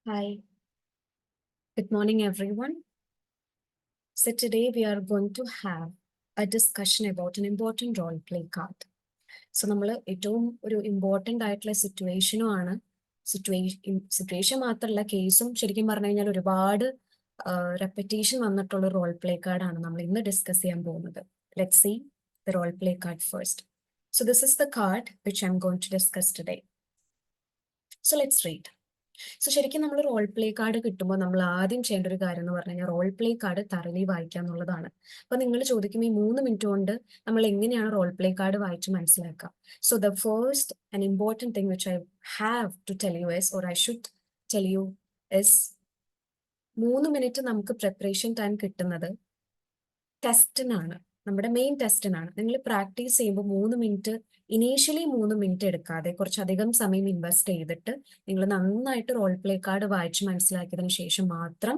Hi, good morning, everyone. So today we are going to have a discussion about an important role play card. So നമ്മൾ ഏറ്റവും ഒരു important ആയിട്ടുള്ള സിറ്റുവേഷനുമാണ് situation മാത്രമല്ല കേസും ശരിക്കും പറഞ്ഞു കഴിഞ്ഞാൽ ഒരുപാട് റെപ്പറ്റേഷൻ വന്നിട്ടുള്ള റോൾ പ്ലേ കാർഡാണ് നമ്മൾ ഇന്ന് ഡിസ്കസ് ചെയ്യാൻ പോകുന്നത്. Let's see the role play card first. So this is the card which I'm going to discuss today. So let's read. So ശരിക്കും നമ്മൾ റോൾ പ്ലേ കാർഡ് കിട്ടുമ്പോൾ നമ്മൾ ആദ്യം ചെയ്യേണ്ട ഒരു കാര്യം എന്ന് പറഞ്ഞു കഴിഞ്ഞാൽ റോൾ പ്ലേ കാർഡ് തറലി വായിക്കുക എന്നുള്ളതാണ്. അപ്പൊ നിങ്ങൾ ചോദിക്കും ഈ 3 മിനിറ്റ് കൊണ്ട് നമ്മൾ എങ്ങനെയാണ് റോൾ പ്ലേ കാർഡ് വായിച്ച് മനസ്സിലാക്കുക. So the first and important thing which I have to tell you is or I should tell you is 3 minute നമുക്ക് പ്രിപ്പറേഷൻ ടൈം കിട്ടുന്നത് ടെസ്റ്റിനാണ്, നമ്മുടെ മെയിൻ ടെസ്റ്റിനാണ്. നിങ്ങൾ പ്രാക്ടീസ് ചെയ്യുമ്പോൾ 3 മിനിറ്റ് ഇനീഷ്യലി 3 മിനിറ്റ് എടുക്കാതെ കുറച്ചധികം സമയം ഇൻവെസ്റ്റ് ചെയ്തിട്ട് നിങ്ങൾ നന്നായിട്ട് റോൾ പ്ലേ കാർഡ് വായിച്ച് മനസ്സിലാക്കിയതിനു ശേഷം മാത്രം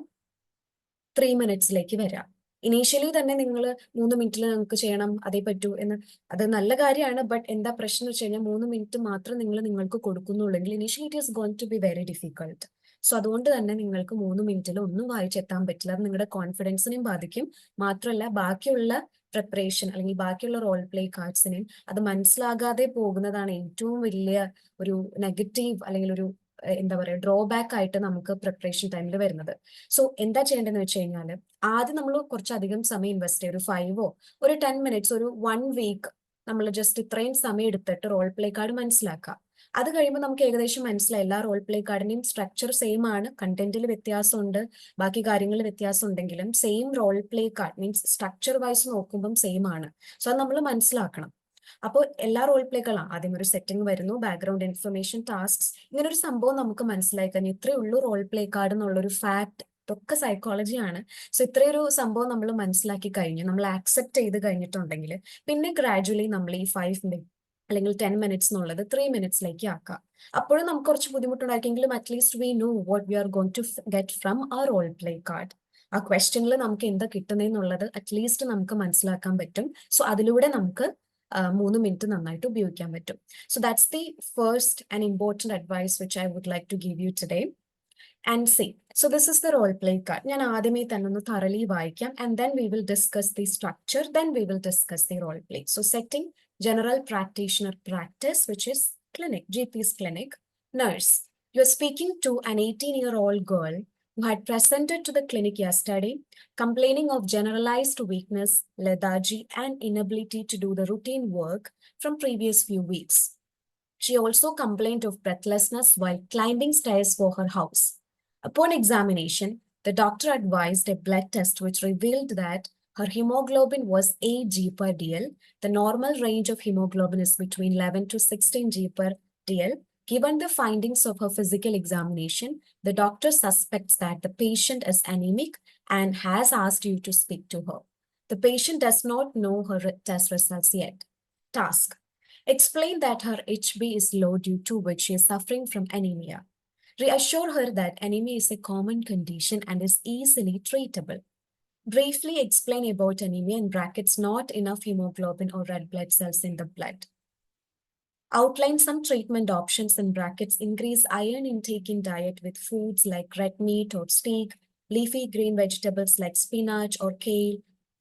3 മിനിറ്റ്സിലേക്ക് വരാം. ഇനീഷ്യലി തന്നെ നിങ്ങൾ 3 മിനിറ്റിൽ നിങ്ങൾക്ക് ചെയ്യണം അതേ പറ്റൂ എന്ന്, അത് നല്ല കാര്യമാണ്. ബട്ട് എന്താ പ്രശ്നം വെച്ച് കഴിഞ്ഞാൽ 3 മിനിറ്റ് മാത്രം നിങ്ങൾക്ക് കൊടുക്കുന്നുള്ളെങ്കിൽ initially it is going to be very difficult. So അതുകൊണ്ട് തന്നെ നിങ്ങൾക്ക് 3 മിനിറ്റിൽ ഒന്നും വായിച്ചെത്താൻ പറ്റില്ല. അത് നിങ്ങളുടെ കോൺഫിഡൻസിനെയും ബാധിക്കും. മാത്രമല്ല ബാക്കിയുള്ള പ്രിപ്പറേഷൻ അല്ലെങ്കിൽ ബാക്കിയുള്ള റോൾ പ്ലേ കാർഡ്സിനെയും അത് മനസ്സിലാകാതെ പോകുന്നതാണ് ഏറ്റവും വലിയ ഒരു നെഗറ്റീവ് അല്ലെങ്കിൽ ഒരു എന്താ പറയുക ഡ്രോബാക്ക് ആയിട്ട് നമുക്ക് പ്രിപ്പറേഷൻ ടൈമിൽ വരുന്നത്. സോ എന്താ ചെയ്യേണ്ടതെന്ന് വെച്ച് കഴിഞ്ഞാൽ ആദ്യം നമ്മൾ കുറച്ചധികം സമയം ഇൻവെസ്റ്റ് ചെയ്യും. ഒരു 5 ഒരു 10 മിനിറ്റ്സ് ഒരു 1 വീക്ക് നമ്മൾ ജസ്റ്റ് ഇത്രയും സമയം എടുത്തിട്ട് റോൾ പ്ലേ കാർഡ് മനസ്സിലാക്കാം. അത് കഴിയുമ്പോൾ നമുക്ക് ഏകദേശം മനസ്സിലായി എല്ലാ റോൾ പ്ലേ കാർഡിന്റെയും സ്ട്രക്ചർ സെയിം ആണ്, കണ്ടന്റിൽ വ്യത്യാസമുണ്ട്, ബാക്കി കാര്യങ്ങളിൽ വ്യത്യാസം ഉണ്ടെങ്കിലും same role play card means structure wise നോക്കുമ്പോൾ സെയിം ആണ്. സോ അത് നമ്മൾ മനസ്സിലാക്കണം. അപ്പോൾ എല്ലാ റോൾ പ്ലേകളും ആദ്യം ഒരു സെറ്റിംഗ് വരുന്നു, ബാക്ക്ഗ്രൗണ്ട് ഇൻഫർമേഷൻ, ടാസ്ക്സ്, ഇങ്ങനെ ഒരു സംഭവം നമുക്ക് മനസ്സിലായി കഴിഞ്ഞു. ഇത്രയേ ഉള്ളൂ റോൾ പ്ലേ കാർഡ് എന്നുള്ളൊരു ഫാക്ട്. ഇതൊക്കെ സൈക്കോളജിയാണ്. സോ ഇത്രയൊരു സംഭവം നമ്മൾ മനസ്സിലാക്കി കഴിഞ്ഞു, നമ്മൾ ആക്സെപ്റ്റ് ചെയ്ത് കഴിഞ്ഞിട്ടുണ്ടെങ്കിൽ പിന്നെ ഗ്രാജുവലി നമ്മൾ ഈ 5 മിനിറ്റ് അല്ലെങ്കിൽ 10 മിനിറ്റ്സ് എന്നുള്ളത് 3 മിനിറ്റ്സിലേക്ക് ആക്കാം. അപ്പോഴും നമുക്ക് കുറച്ച് ബുദ്ധിമുട്ടുണ്ടായിരിക്കെങ്കിലും at least we know what we are going to get from ആ റോൾ പ്ലേ കാർഡ്. ആ ക്വസ്റ്റ്യനിൽ നമുക്ക് എന്താ കിട്ടുന്നതെന്നുള്ളത് അറ്റ്ലീസ്റ്റ് നമുക്ക് മനസ്സിലാക്കാൻ പറ്റും. സോ അതിലൂടെ നമുക്ക് 3 മിനിറ്റ് നന്നായിട്ട് ഉപയോഗിക്കാൻ പറ്റും. So that's the first and important advice which I would like to give you today. And see, so this is the role play card. ഞാൻ ആദ്യമേ തന്നെ ഒന്ന് thoroughly വായിക്കാം and then we will discuss the structure, then we will discuss the role play. So setting, general practitioner practice, which is clinic, GP's clinic. Nurse, you are speaking to an 18-year-old girl who had presented to the clinic yesterday, complaining of generalized weakness, lethargy, and inability to do the routine work from previous few weeks. She also complained of breathlessness while climbing stairs for her house. Upon examination, the doctor advised a blood test which revealed that her hemoglobin was 8 G per DL. The normal range of hemoglobin is between 11 to 16 G per DL. Given the findings of her physical examination, the doctor suspects that the patient is anemic and has asked you to speak to her. The patient does not know her test results yet. Task: explain that her HB is low, due to which she is suffering from anemia. Reassure her that anemia is a common condition and is easily treatable. Briefly explain about anemia in brackets, not enough hemoglobin or red blood cells in the blood. Outline some treatment options in brackets, increase iron intake in diet with foods like red meat or steak, leafy green vegetables like spinach or kale,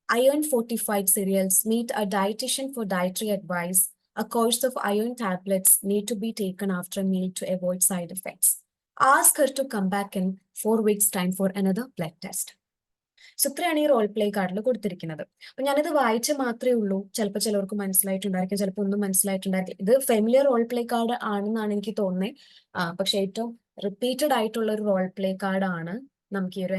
iron fortified cereals. Meet a dietitian for dietary advice. A course of iron tablets need to be taken after a meal to avoid side effects. Ask her to come back in 4 weeks' time for another blood test. So ഇത്രയാണ് ഈ role play കാർഡിൽ കൊടുത്തിരിക്കുന്നത്. അപ്പൊ ഞാനിത് വായിച്ച് മാത്രമേ ഉള്ളൂ. ചിലപ്പോൾ ചിലവർക്ക് മനസ്സിലായിട്ടുണ്ടായിരിക്കും, ചിലപ്പോൾ ഒന്നും മനസ്സിലായിട്ടുണ്ടായിരിക്കും. ഇത് ഫെമിലിയർ റോൾ പ്ലേ കാർഡ് ആണെന്നാണ് എനിക്ക് തോന്നുന്നത്. പക്ഷെ ഏറ്റവും റിപ്പീറ്റഡ് ആയിട്ടുള്ള ഒരു റോൾ പ്ലേ കാർഡ് ആണ് നമുക്ക് ഈ ഒരു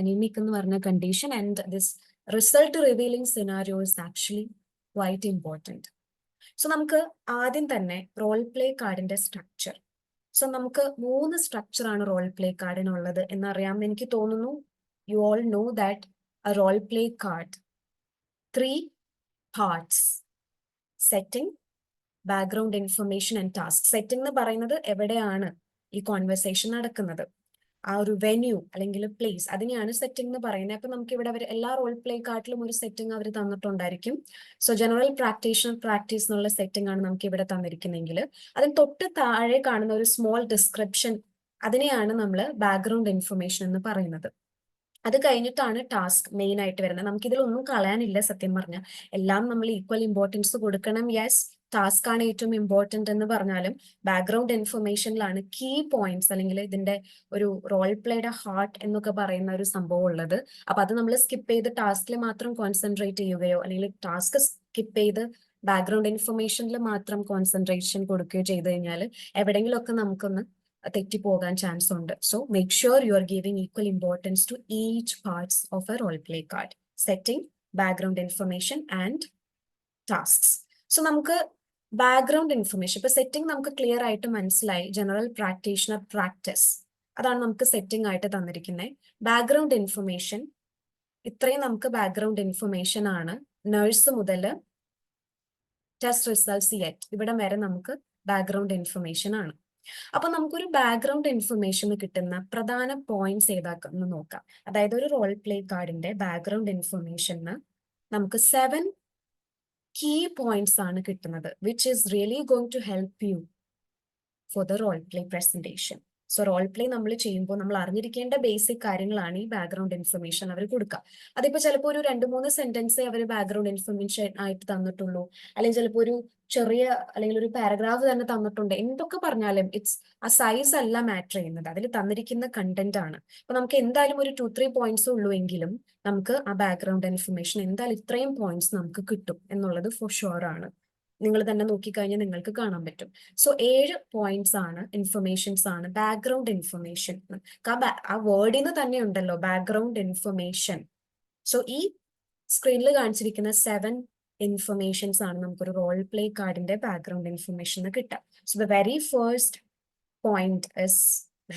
അനീമിക് എന്ന് പറഞ്ഞ condition. And this result revealing scenario is actually quite important. So നമുക്ക് ആദ്യം തന്നെ റോൾ പ്ലേ കാർഡിന്റെ സ്ട്രക്ചർ. സോ നമുക്ക് 3 സ്ട്രക്ചറാണ് റോൾ പ്ലേ കാർഡിനുള്ളത് എന്നറിയാമെന്ന് എനിക്ക് തോന്നുന്നു. You all know that a role play card, 3 parts: setting, background information and task. Setting എന്ന് പറയുന്നത് എവിടെയാണ് ഈ കോൺവെർസേഷൻ നടക്കുന്നത്, ആ ഒരു വെന്യൂ അല്ലെങ്കിൽ പ്ലേസ്, അതിനെയാണ് സെറ്റിംഗ് എന്ന് പറയുന്നത്. അപ്പൊ നമുക്ക് ഇവിടെ എല്ലാ റോൾ പ്ലേ കാർഡിലും ഒരു സെറ്റിംഗ് അവർ തന്നിട്ടുണ്ടായിരിക്കും. സോ ജനറൽ പ്രാക്ടീഷണർ പ്രാക്ടീസ് എന്നുള്ള സെറ്റിംഗ് ആണ് നമുക്ക് ഇവിടെ തന്നിരിക്കുന്നെങ്കിൽ അതിന് തൊട്ട് താഴെ കാണുന്ന ഒരു സ്മോൾ ഡിസ്ക്രിപ്ഷൻ അതിനെയാണ് നമ്മൾ ബാക്ക്ഗ്രൗണ്ട് ഇൻഫർമേഷൻ എന്ന് പറയുന്നത്. അത് കഴിഞ്ഞിട്ടാണ് ടാസ്ക് മെയിൻ ആയിട്ട് വരുന്നത്. നമുക്ക് ഇതിലൊന്നും കളയാനില്ല സത്യം പറഞ്ഞാൽ. എല്ലാം നമ്മൾ ഈക്വൽ ഇമ്പോർട്ടൻസ് കൊടുക്കണം. യെസ്, ടാസ്ക് ആണ് ഏറ്റവും ഇമ്പോർട്ടന്റ് എന്ന് പറഞ്ഞാലും ബാക്ക്ഗ്രൗണ്ട് ഇൻഫർമേഷനിലാണ് കീ പോയിന്റ്സ് അല്ലെങ്കിൽ ഇതിന്റെ ഒരു റോൾ പ്ലേയുടെ ഹാർട്ട് എന്നൊക്കെ പറയുന്ന ഒരു സംഭവം ഉള്ളത്. അപ്പൊ അത് നമ്മൾ സ്കിപ്പ് ചെയ്ത് ടാസ്കിൽ മാത്രം കോൺസെൻട്രേറ്റ് ചെയ്യുകയോ അല്ലെങ്കിൽ ടാസ്ക് സ്കിപ്പ് ചെയ്ത് ബാക്ക്ഗ്രൗണ്ട് ഇൻഫർമേഷനിൽ മാത്രം കോൺസെൻട്രേഷൻ കൊടുക്കുകയോ ചെയ്തു കഴിഞ്ഞാൽ എവിടെയെങ്കിലുമൊക്കെ നമുക്കൊന്ന് തെറ്റിപ്പോകാൻ ചാൻസ് ഉണ്ട്. So make sure you are giving equal importance to each parts of a role play card. Setting, background information and tasks. So നമുക്ക് ബാക്ക്ഗ്രൗണ്ട് ഇൻഫർമേഷൻ ഇപ്പൊ സെറ്റിംഗ് നമുക്ക് ക്ലിയർ ആയിട്ട് മനസ്സിലായി. ജനറൽ പ്രാക്ടീഷണർ പ്രാക്ടീസ്, അതാണ് നമുക്ക് സെറ്റിംഗ് ആയിട്ട് തന്നിരിക്കുന്നത്. ബാക്ക്ഗ്രൗണ്ട് ഇൻഫർമേഷൻ, ഇത്രയും നമുക്ക് ബാക്ക്ഗ്രൗണ്ട് ഇൻഫർമേഷൻ ആണ്. നഴ്സ് മുതൽ ടെസ്റ്റ് റിസൾട്ട്സ് യെറ്റ് ഇവിടം വരെ നമുക്ക് ബാക്ക്ഗ്രൗണ്ട് ഇൻഫർമേഷൻ ആണ്. അപ്പൊ നമുക്കൊരു ബാക്ക്ഗ്രൗണ്ട് ഇൻഫർമേഷന് കിട്ടുന്ന പ്രധാന പോയിന്റ്സ് ഏതാക്കെന്ന് നോക്കാം. അതായത് ഒരു റോൾ പ്ലേ കാർഡിന്റെ ബാക്ക്ഗ്രൗണ്ട് ഇൻഫർമേഷന് നമുക്ക് 7 കീ പോയിന്റ്സ് ആണ് കിട്ടുന്നത്, which is really going to help you for the role play presentation. So role play നമ്മൾ ചെയ്യുമ്പോൾ നമ്മൾ അറിഞ്ഞിരിക്കേണ്ട ബേസിക് കാര്യങ്ങളാണ് ഈ ബാക്ക്ഗ്രൗണ്ട് ഇൻഫർമേഷൻ അവർ കൊടുക്കുക. അതിപ്പോ ചിലപ്പോൾ ഒരു 2-3 സെന്റൻസേ അവർ ബാക്ക്ഗ്രൗണ്ട് ഇൻഫർമേഷൻ ആയിട്ട് തന്നിട്ടുള്ളൂ, അല്ലെങ്കിൽ ചിലപ്പോൾ ഒരു ചെറിയ അല്ലെങ്കിൽ ഒരു പാരഗ്രാഫ് തന്നെ തന്നിട്ടുണ്ട്. എന്തൊക്കെ പറഞ്ഞാലും ആ സൈസ് അല്ല മാറ്റർ ചെയ്യുന്നത്, അതിൽ തന്നിരിക്കുന്ന കണ്ടന്റ് ആണ്. അപ്പൊ നമുക്ക് എന്തായാലും ഒരു 2-3 പോയിന്റ്സ് ഉള്ളൂ എങ്കിലും നമുക്ക് ആ ബാക്ക്ഗ്രൗണ്ട് ഇൻഫർമേഷൻ എന്തായാലും ഇത്രയും പോയിന്റ്സ് നമുക്ക് കിട്ടും എന്നുള്ളത് ഫോർ ഷുവർ ആണ്. നിങ്ങൾ തന്നെ നോക്കിക്കഴിഞ്ഞാൽ നിങ്ങൾക്ക് കാണാൻ പറ്റും. സോ 7 പോയിന്റ്സ് ആണ്, ഇൻഫർമേഷൻസ് ആണ് ബാക്ക്ഗ്രൗണ്ട് ഇൻഫർമേഷൻ. ആ വേർഡിന് തന്നെ ഉണ്ടല്ലോ ബാക്ക്ഗ്രൗണ്ട് ഇൻഫർമേഷൻ. സോ ഈ സ്ക്രീനിൽ കാണിച്ചിരിക്കുന്ന 7 ഇൻഫർമേഷൻസ് ആണ് നമുക്കൊരു റോൾ പ്ലേ കാർഡിന്റെ ബാക്ക്ഗ്രൗണ്ട് ഇൻഫർമേഷൻ കിട്ടുക. So the very first point is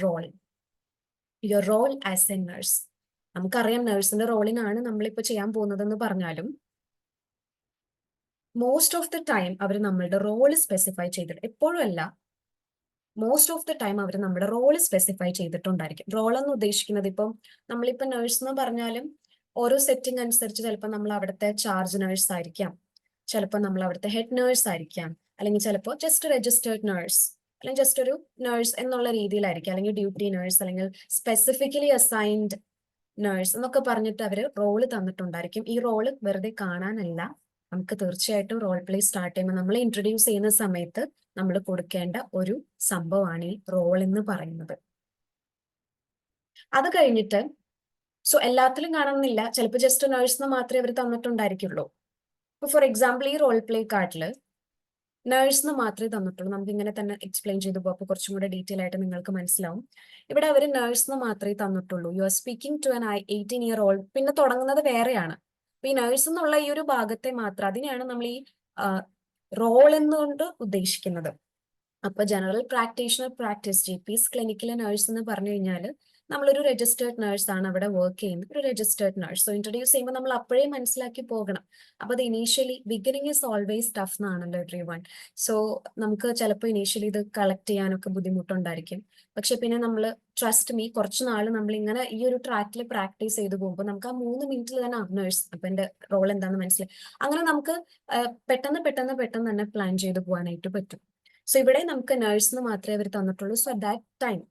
role. Your role as a nurse. നമുക്കറിയാം നഴ്സിന്റെ റോളിനാണ് നമ്മളിപ്പോ ചെയ്യാൻ പോകുന്നതെന്ന് പറഞ്ഞാലും മോസ്റ്റ് ഓഫ് ദ ടൈം അവർ നമ്മളുടെ റോള് സ്പെസിഫൈ ചെയ്തിട്ട്, എപ്പോഴും അല്ല, മോസ്റ്റ് ഓഫ് ദ ടൈം അവർ നമ്മുടെ റോള് സ്പെസിഫൈ ചെയ്തിട്ടുണ്ടായിരിക്കും. റോൾ എന്ന് ഉദ്ദേശിക്കുന്നത് ഇപ്പം നമ്മളിപ്പോ നഴ്സ് എന്ന് പറഞ്ഞാലും ഓരോ സെറ്റിംഗ് അനുസരിച്ച് ചിലപ്പോൾ നമ്മൾ അവിടുത്തെ ചാർജ് നഴ്സ് ആയിരിക്കാം, ചിലപ്പോൾ നമ്മൾ അവിടുത്തെ ഹെഡ് നഴ്സ് ആയിരിക്കാം, അല്ലെങ്കിൽ ചിലപ്പോൾ ജസ്റ്റ് രജിസ്റ്റേർഡ് നഴ്സ്, അല്ലെങ്കിൽ ജസ്റ്റ് ഒരു നഴ്സ് എന്നുള്ള രീതിയിലായിരിക്കും, അല്ലെങ്കിൽ ഡ്യൂട്ടി നഴ്സ്, അല്ലെങ്കിൽ സ്പെസിഫിക്കലി അസൈൻഡ് നഴ്സ് എന്നൊക്കെ പറഞ്ഞിട്ട് അവർ റോള് തന്നിട്ടുണ്ടായിരിക്കും. ഈ റോള് വെറുതെ കാണാനല്ല, നമുക്ക് തീർച്ചയായിട്ടും റോൾ പ്ലേ സ്റ്റാർട്ട് ചെയ്യുമ്പോൾ നമ്മൾ ഇൻട്രൊഡ്യൂസ് ചെയ്യുന്ന സമയത്ത് നമ്മൾ കൊടുക്കേണ്ട ഒരു സംഭവമാണ് ഈ റോൾ എന്ന് പറയുന്നത്. അത് കഴിഞ്ഞിട്ട് സോ എല്ലാത്തിലും കാണണമെന്നില്ല, ചിലപ്പോൾ ജസ്റ്റ് നഴ്സിന് മാത്രമേ അവർ തന്നിട്ടുണ്ടായിരിക്കുള്ളൂ. ഇപ്പൊ ഫോർ എക്സാമ്പിൾ ഈ റോൾ പ്ലേ കാർഡിൽ നഴ്സിന് മാത്രമേ തന്നിട്ടുള്ളൂ. നമുക്ക് ഇങ്ങനെ തന്നെ എക്സ്പ്ലെയിൻ ചെയ്തു പോകും, അപ്പോൾ കുറച്ചും കൂടെ ഡീറ്റെയിൽ ആയിട്ട് നിങ്ങൾക്ക് മനസ്സിലാവും. ഇവിടെ അവർ നഴ്സിന് മാത്രമേ തന്നിട്ടുള്ളൂ. You are speaking to an 18-year-old. പിന്നെ തുടങ്ങുന്നത് വേറെയാണ്. അപ്പൊ ഈ നഴ്സ് എന്നുള്ള ഈ ഒരു ഭാഗത്തെ മാത്രം, അതിനെയാണ് നമ്മൾ ഈ റോൾ എന്നുകൊണ്ട് ഉദ്ദേശിക്കുന്നത്. അപ്പൊ ജനറൽ പ്രാക്ടീഷണർ പ്രാക്ടീസ് GPs ക്ലിനിക്കിലെ നഴ്സ് എന്ന് പറഞ്ഞു കഴിഞ്ഞാൽ നമ്മളൊരു രജിസ്റ്റേർഡ് നഴ്സ് ആണ് അവിടെ വർക്ക് ചെയ്യുന്നത്, ഒരു രജിസ്റ്റേർഡ് നഴ്സ്. സോ ഇൻട്രൊഡ്യൂസ് ചെയ്യുമ്പോൾ നമ്മൾ അപ്പോഴേ മനസ്സിലാക്കി പോകണം. അപ്പൊ അത് initially beginning is always tough എന്നാണല്ലോ എവ്രി വൺ. സോ നമുക്ക് ചിലപ്പോൾ ഇനീഷ്യലി ഇത് കളക്ട് ചെയ്യാനൊക്കെ ബുദ്ധിമുട്ടുണ്ടായിരിക്കും. പക്ഷെ പിന്നെ നമ്മൾ ട്രസ്റ്റ് മീ, കുറച്ച് നാൾ നമ്മൾ ഇങ്ങനെ ഈ ഒരു ട്രാക്കിൽ പ്രാക്ടീസ് ചെയ്ത് പോകുമ്പോൾ നമുക്ക് ആ 3 മിനിറ്റിൽ തന്നെ നഴ്സ് അപ്പൊ എന്റെ റോൾ എന്താണെന്ന് മനസ്സിലായി. അങ്ങനെ നമുക്ക് പെട്ടെന്ന് തന്നെ പ്ലാൻ ചെയ്ത് പോകാനായിട്ട് പറ്റും. സോ ഇവിടെ നമുക്ക് നഴ്സിന് മാത്രമേ അവർ തന്നിട്ടുള്ളൂ. So at that time,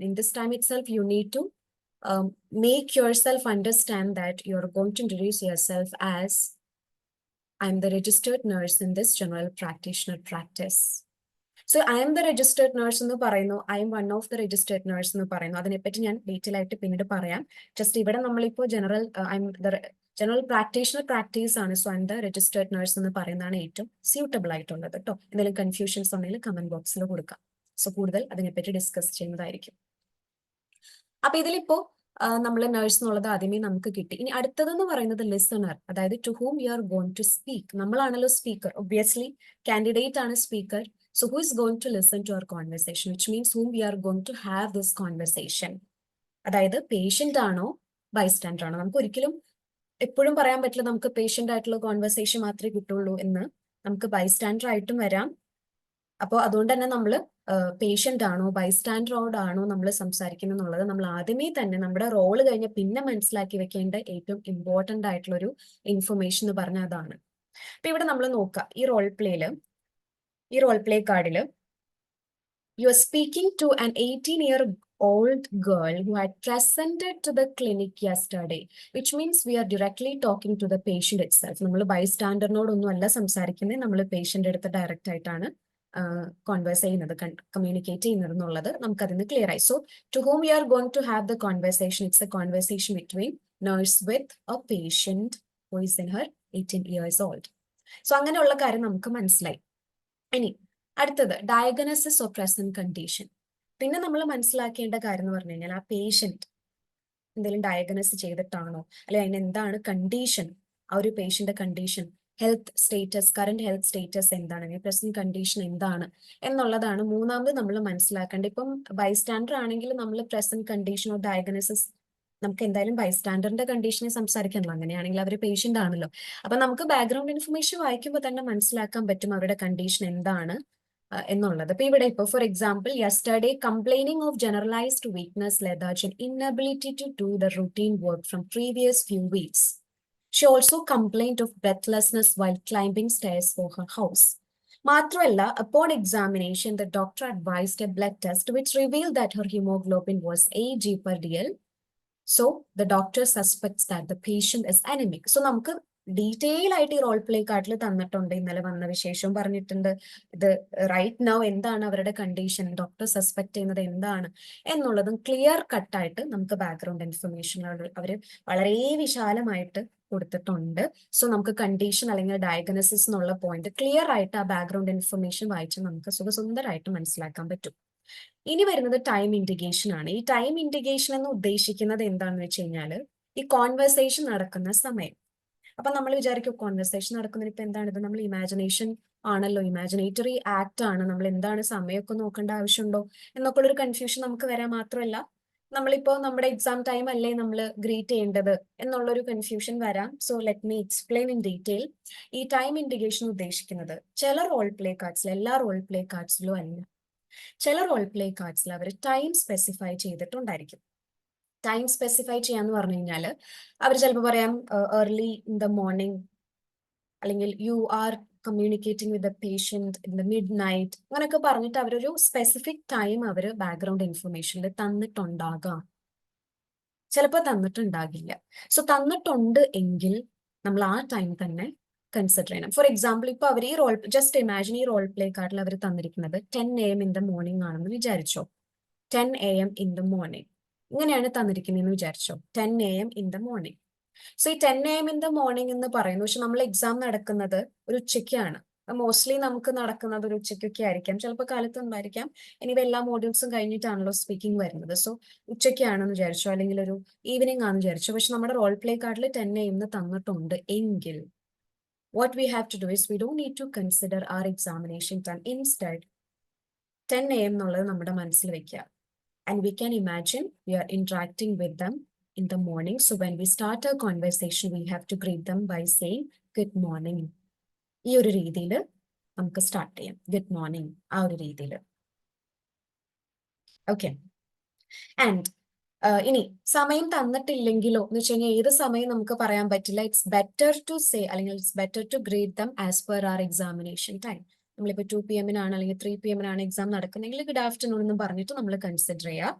in this time itself, you need to make yourself understand that you're going to introduce yourself as I'm the registered nurse in this general practitioner practice. So I am the registered nurse എന്ന് പറയുന്നു, I am one of the registered nurse എന്ന് പറയുന്നു. അതിനെപ്പറ്റി ഞാൻ detail ആയിട്ട് പിന്നീട് പറയാം. Just ഇവിടെ നമ്മളിപ്പോ ജനറൽ പ്രാക്ടീഷണർ പ്രാക്ടീസ് ആണ്. So I M the registered nurse എന്ന് പറയുന്നതാണ് ഏറ്റവും സ്യൂട്ടബിൾ ആയിട്ടുള്ളത് കേട്ടോ. എന്തെങ്കിലും കൺഫ്യൂഷൻസ് ഉണ്ടെങ്കിൽ കമന്റ് ബോക്സിൽ കൊടുക്കാം. സോ കൂടുതൽ അതിനെപ്പറ്റി ഡിസ്കസ് ചെയ്യുന്നതായിരിക്കും. അപ്പൊ ഇതിലിപ്പോ നമ്മൾ നഴ്സ് എന്നുള്ളത് ആദ്യമേ നമുക്ക് കിട്ടി. ഇനി അടുത്തതെന്ന് പറയുന്നത് ലിസണർ, അതായത് to whom you are going to speak. നമ്മളാണല്ലോ സ്പീക്കർ, ഒബ്വിയസ്ലി കാൻഡിഡേറ്റ് ആണ് speaker. So who is going to listen to our conversation, which means whom we are going to have this conversation. അതായത് patient ആണോ bystander ആണോ? നമുക്ക് ഒരിക്കലും എപ്പോഴും പറയാൻ പറ്റില്ല നമുക്ക് പേഷ്യന്റ് ആയിട്ടുള്ള കോൺവെർസേഷൻ മാത്രമേ കിട്ടുള്ളൂ എന്ന്. നമുക്ക് ബൈസ്റ്റാൻഡർ ആയിട്ടും വരാം. അപ്പോൾ അതുകൊണ്ട് തന്നെ നമ്മൾ പേഷ്യന്റ് ആണോ ബൈസ്റ്റാൻഡറോട് ആണോ നമ്മൾ സംസാരിക്കുന്നത് എന്നുള്ളത് നമ്മൾ ആദ്യമേ തന്നെ നമ്മുടെ റോള് കഴിഞ്ഞ് പിന്നെ മനസ്സിലാക്കി വെക്കേണ്ട ഏറ്റവും ഇമ്പോർട്ടന്റ് ആയിട്ടുള്ള ഒരു ഇൻഫർമേഷൻ എന്ന് പറഞ്ഞാൽ അതാണ്. അപ്പൊ ഇവിടെ നമ്മൾ നോക്കുക, ഈ റോൾ പ്ലേ കാർഡില് You are speaking to an 18-year-old girl who had presented to the clinic yesterday, which means we are directly talking to the patient itself. നമ്മൾ ബൈസ്റ്റാൻഡറിനോടൊന്നും അല്ല സംസാരിക്കുന്നത്, നമ്മൾ പേഷ്യന്റ് അടുത്ത് ഡയറക്റ്റ് ആയിട്ടാണ് കോൺവേഴ്സ് ചെയ്യുന്നത്, കമ്മ്യൂണിക്കേറ്റ് ചെയ്യുന്നത് എന്നുള്ളത് നമുക്ക് അതിന് ക്ലിയർ ആയി. So to whom you are going to have the conversation, it's a conversation between nurse with a patient who is in her 18 years old. So അങ്ങനെയുള്ള കാര്യം നമുക്ക് മനസ്സിലായി. ഇനി അടുത്തത് ഡയഗ്നോസിസ് ഓഫ് പ്രസന്റ് കണ്ടീഷൻ. പിന്നെ നമ്മൾ മനസ്സിലാക്കേണ്ട കാര്യം എന്ന് പറഞ്ഞു കഴിഞ്ഞാൽ ആ പേഷ്യന്റ് എന്തെങ്കിലും ഡയഗ്നോസ് ചെയ്തിട്ടാണോ, അല്ലെങ്കിൽ അതിന് എന്താണ് കണ്ടീഷൻ, ആ ഒരു പേഷ്യന്റെ condition, health status, current health status എന്താണ്, അല്ലെങ്കിൽ പ്രസന്റ് കണ്ടീഷൻ എന്താണ് എന്നുള്ളതാണ് മൂന്നാമത് നമ്മൾ മനസ്സിലാക്കേണ്ടത്. ഇപ്പം ബൈസ്റ്റാൻഡർ ആണെങ്കിൽ നമ്മൾ പ്രസന്റ് കണ്ടീഷൻ ഓഫ് ഡയഗ്നോസിസ്, നമുക്ക് എന്തായാലും ബൈസ്റ്റാൻഡറിന്റെ കണ്ടീഷനെ സംസാരിക്കണല്ലോ, അങ്ങനെയാണെങ്കിൽ അവർ പേഷ്യന്റ് ആണല്ലോ. അപ്പൊ നമുക്ക് ബാക്ക്ഗ്രൗണ്ട് ഇൻഫർമേഷൻ വായിക്കുമ്പോൾ തന്നെ മനസ്സിലാക്കാൻ പറ്റും അവരുടെ കണ്ടീഷൻ എന്താണ് എന്നുള്ളത്. അപ്പൊ ഇവിടെ ഇപ്പൊ for example, yesterday complaining of generalised weakness, lethargy, inability to do the routine work from previous few weeks. She also complained of breathlessness while climbing stairs for her house. മാത്രമല്ല, upon examination, the doctor advised a blood test which revealed that her hemoglobin was 8 g/dl. So the doctor suspects that the patient is anemic. So നമുക്ക് detail ആയിട്ട് ഈ role play കാർഡിൽ തന്നിട്ടുണ്ട്, ഇന്നലെ വന്ന വിശേഷം പറഞ്ഞിട്ടുണ്ട്. ഇത് റൈറ്റ് നൗ എന്താണ് അവരുടെ കണ്ടീഷൻ, ഡോക്ടർ സസ്പെക്ട് ചെയ്യുന്നത് എന്താണ് എന്നുള്ളതും ക്ലിയർ കട്ടായിട്ട് നമുക്ക് ബാക്ക്ഗ്രൗണ്ട് ഇൻഫർമേഷൻ അവർ വളരെ വിശാലമായിട്ട് കൊടുത്തിട്ടുണ്ട്. സോ നമുക്ക് കണ്ടീഷൻ അല്ലെങ്കിൽ ഡയഗ്നോസിസ് എന്നുള്ള പോയിന്റ് ക്ലിയർ ആയിട്ട് ആ ബാക്ക്ഗ്രൗണ്ട് ഇൻഫർമേഷൻ വായിച്ച് നമുക്ക് സുഖസുന്ദരമായിട്ട് മനസ്സിലാക്കാൻ പറ്റും. ഇനി വരുന്നത് ടൈം ഇൻഡിക്കേഷൻ ആണ്. ഈ ടൈം ഇൻഡിക്കേഷൻ എന്ന് ഉദ്ദേശിക്കുന്നത് എന്താണെന്ന് വെച്ച് കഴിഞ്ഞാൽ ഈ കോൺവെർസേഷൻ നടക്കുന്ന സമയം. അപ്പൊ നമ്മൾ വിചാരിക്കും കോൺവെർസേഷൻ നടക്കുന്നതിന് ഇപ്പൊ എന്താണ്, ഇത് നമ്മൾ ഇമാജിനേഷൻ ആണല്ലോ, ഇമാജിനേറ്ററി ആക്ട് ആണ്, നമ്മൾ എന്താണ് സമയമൊക്കെ നോക്കേണ്ട ആവശ്യമുണ്ടോ എന്നൊക്കെ ഉള്ളൊരു കൺഫ്യൂഷൻ നമുക്ക് വരാൻ മാത്രമല്ല, നമ്മളിപ്പോ നമ്മുടെ എക്സാം ടൈം അല്ലേ നമ്മൾ ഗ്രീറ്റ് ചെയ്യേണ്ടത് എന്നുള്ളൊരു കൺഫ്യൂഷൻ വരാം. So let me explain in detail. ഈ ടൈം ഇൻഡിക്കേഷൻ ഉദ്ദേശിക്കുന്നത് ചില റോൾ പ്ലേ കാർഡ്സിൽ, എല്ലാ റോൾ പ്ലേ കാർഡ്സിലും അല്ല, ചില റോൾ പ്ലേ കാർഡ്സിൽ അവർ ടൈം സ്പെസിഫൈ ചെയ്തിട്ടുണ്ടായിരിക്കും. ടൈം സ്പെസിഫൈ ചെയ്യാന്ന് പറഞ്ഞു കഴിഞ്ഞാൽ അവർ ചിലപ്പോൾ പറയാം ഏർലി ഇൻ ദ മോർണിംഗ്, അല്ലെങ്കിൽ you are communicating with the patient in the mid night, അങ്ങനെയൊക്കെ പറഞ്ഞിട്ട് അവരൊരു സ്പെസിഫിക് ടൈം അവർ ബാക്ക്ഗ്രൗണ്ട് ഇൻഫർമേഷനിൽ തന്നിട്ടുണ്ടാകാം, ചിലപ്പോൾ തന്നിട്ടുണ്ടാകില്ല. സോ തന്നിട്ടുണ്ട് എങ്കിൽ നമ്മൾ ആ ടൈം തന്നെ കൺസിഡർ ചെയ്യണം. ഫോർ എക്സാമ്പിൾ, ഇപ്പൊ അവർ ഈ റോൾ, ജസ്റ്റ് ഇമാജിൻ ഈ റോൾ പ്ലേ കാർഡിൽ അവർ തന്നിരിക്കുന്നത് 10 AM ഇൻ ദ മോർണിംഗ് ആണെന്ന് വിചാരിച്ചോ. 10 AM ഇൻ ദ മോർണിംഗ് ഇങ്ങനെയാണ് തന്നിരിക്കുന്നതെന്ന് വിചാരിച്ചോ, 10 AM in the morning. So ഈ 10 AM ഇൻ ദ മോർണിംഗ് എന്ന് പറയുന്നു, പക്ഷെ നമ്മൾ എക്സാം നടക്കുന്നത് ഒരു ഉച്ചയ്ക്കാണ്. മോസ്റ്റ്ലി നമുക്ക് നടക്കുന്നത് ഒരു ഉച്ചയ്ക്കൊക്കെ ആയിരിക്കാം, ചിലപ്പോൾ കാലത്ത് ഉണ്ടായിരിക്കാം. ഇനി എല്ലാ മോഡ്യൂൾസും കഴിഞ്ഞിട്ടാണല്ലോ സ്പീക്കിംഗ് വരുന്നത്. സോ ഉച്ചയ്ക്കാണെന്ന് വിചാരിച്ചോ, അല്ലെങ്കിൽ ഒരു ഈവനിങ് ആണെന്ന് വിചാരിച്ചോ. പക്ഷെ നമ്മുടെ റോൾ പ്ലേ കാർഡിൽ 10 AM തന്നിട്ടുണ്ട് എങ്കിൽ what we have to do is we don't need to consider our examination time. Instead, 10 AM എന്നുള്ളത് നമ്മുടെ മനസ്സിൽ വെക്കുക. And we can imagine we are interacting with them in the morning. So when we start our conversation, we have to greet them by saying good morning. ഈ ഒരു രീതിയിൽ നമുക്ക് start ചെയ്യാം, good morning, ആ ഒരു രീതിയിൽ. ഓക്കെ. ആൻഡ് ഇനി സമയം തന്നിട്ടില്ലെങ്കിലോ എന്ന് വെച്ച് കഴിഞ്ഞാൽ ഏത് സമയം നമുക്ക് പറയാൻ പറ്റില്ല. ഇറ്റ്സ് ബെറ്റർ ടു സേ, അല്ലെങ്കിൽ it's better to grade them as per our examination time. നമ്മളിപ്പോൾ 2 PM അല്ലെങ്കിൽ 3 PM എക്സാം നടക്കുന്നെങ്കിൽ ഗുഡ് ആഫ്റ്റർനൂൺ എന്ന് പറഞ്ഞിട്ട് നമ്മൾ കൺസിഡർ ചെയ്യുക.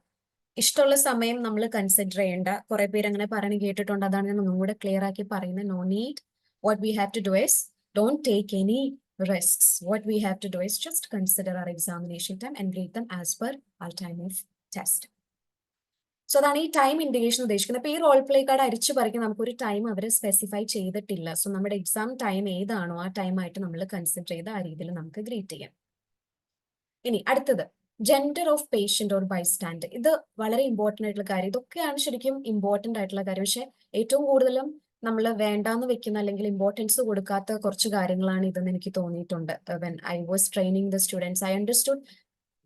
ഇഷ്ടമുള്ള സമയം നമ്മൾ കൺസിഡർ ചെയ്യേണ്ട. കുറെ പേര് അങ്ങനെ പറഞ്ഞു കേട്ടിട്ടുണ്ട്, അതാണ് ഞാൻ ഒന്നുകൂടെ ക്ലിയർ ആക്കി പറയുന്നത്. No need. What we have to do is don't take any risks. What we have to do is just consider our examination time and grade them as per our time of test. So അതാണ് ഈ time indication ഉദ്ദേശിക്കുന്നത്. അപ്പൊ ഈ role play card അരിച്ചു പറിക്കാൻ നമുക്കൊരു time അവർ specify ചെയ്തിട്ടില്ല. So നമ്മുടെ എക്സാം ടൈം ഏതാണോ ആ ടൈം ആയിട്ട് നമ്മൾ കൺസിഡർ ചെയ്ത് ആ രീതിയിൽ നമുക്ക് ഗ്രേറ്റ് ചെയ്യാം. ഇനി അടുത്തത് gender of patient or bystander. ഇത് വളരെ ഇമ്പോർട്ടന്റ് ആയിട്ടുള്ള കാര്യം. ഇതൊക്കെയാണ് ശരിക്കും ഇമ്പോർട്ടന്റ് ആയിട്ടുള്ള കാര്യം. പക്ഷെ ഏറ്റവും കൂടുതലും നമ്മൾ വേണ്ടാന്ന് വെക്കുന്ന അല്ലെങ്കിൽ ഇമ്പോർട്ടൻസ് കൊടുക്കാത്ത കുറച്ച് കാര്യങ്ങളാണ് ഇതെന്ന് എനിക്ക് തോന്നിയിട്ടുണ്ട്. When I was training the students, I understood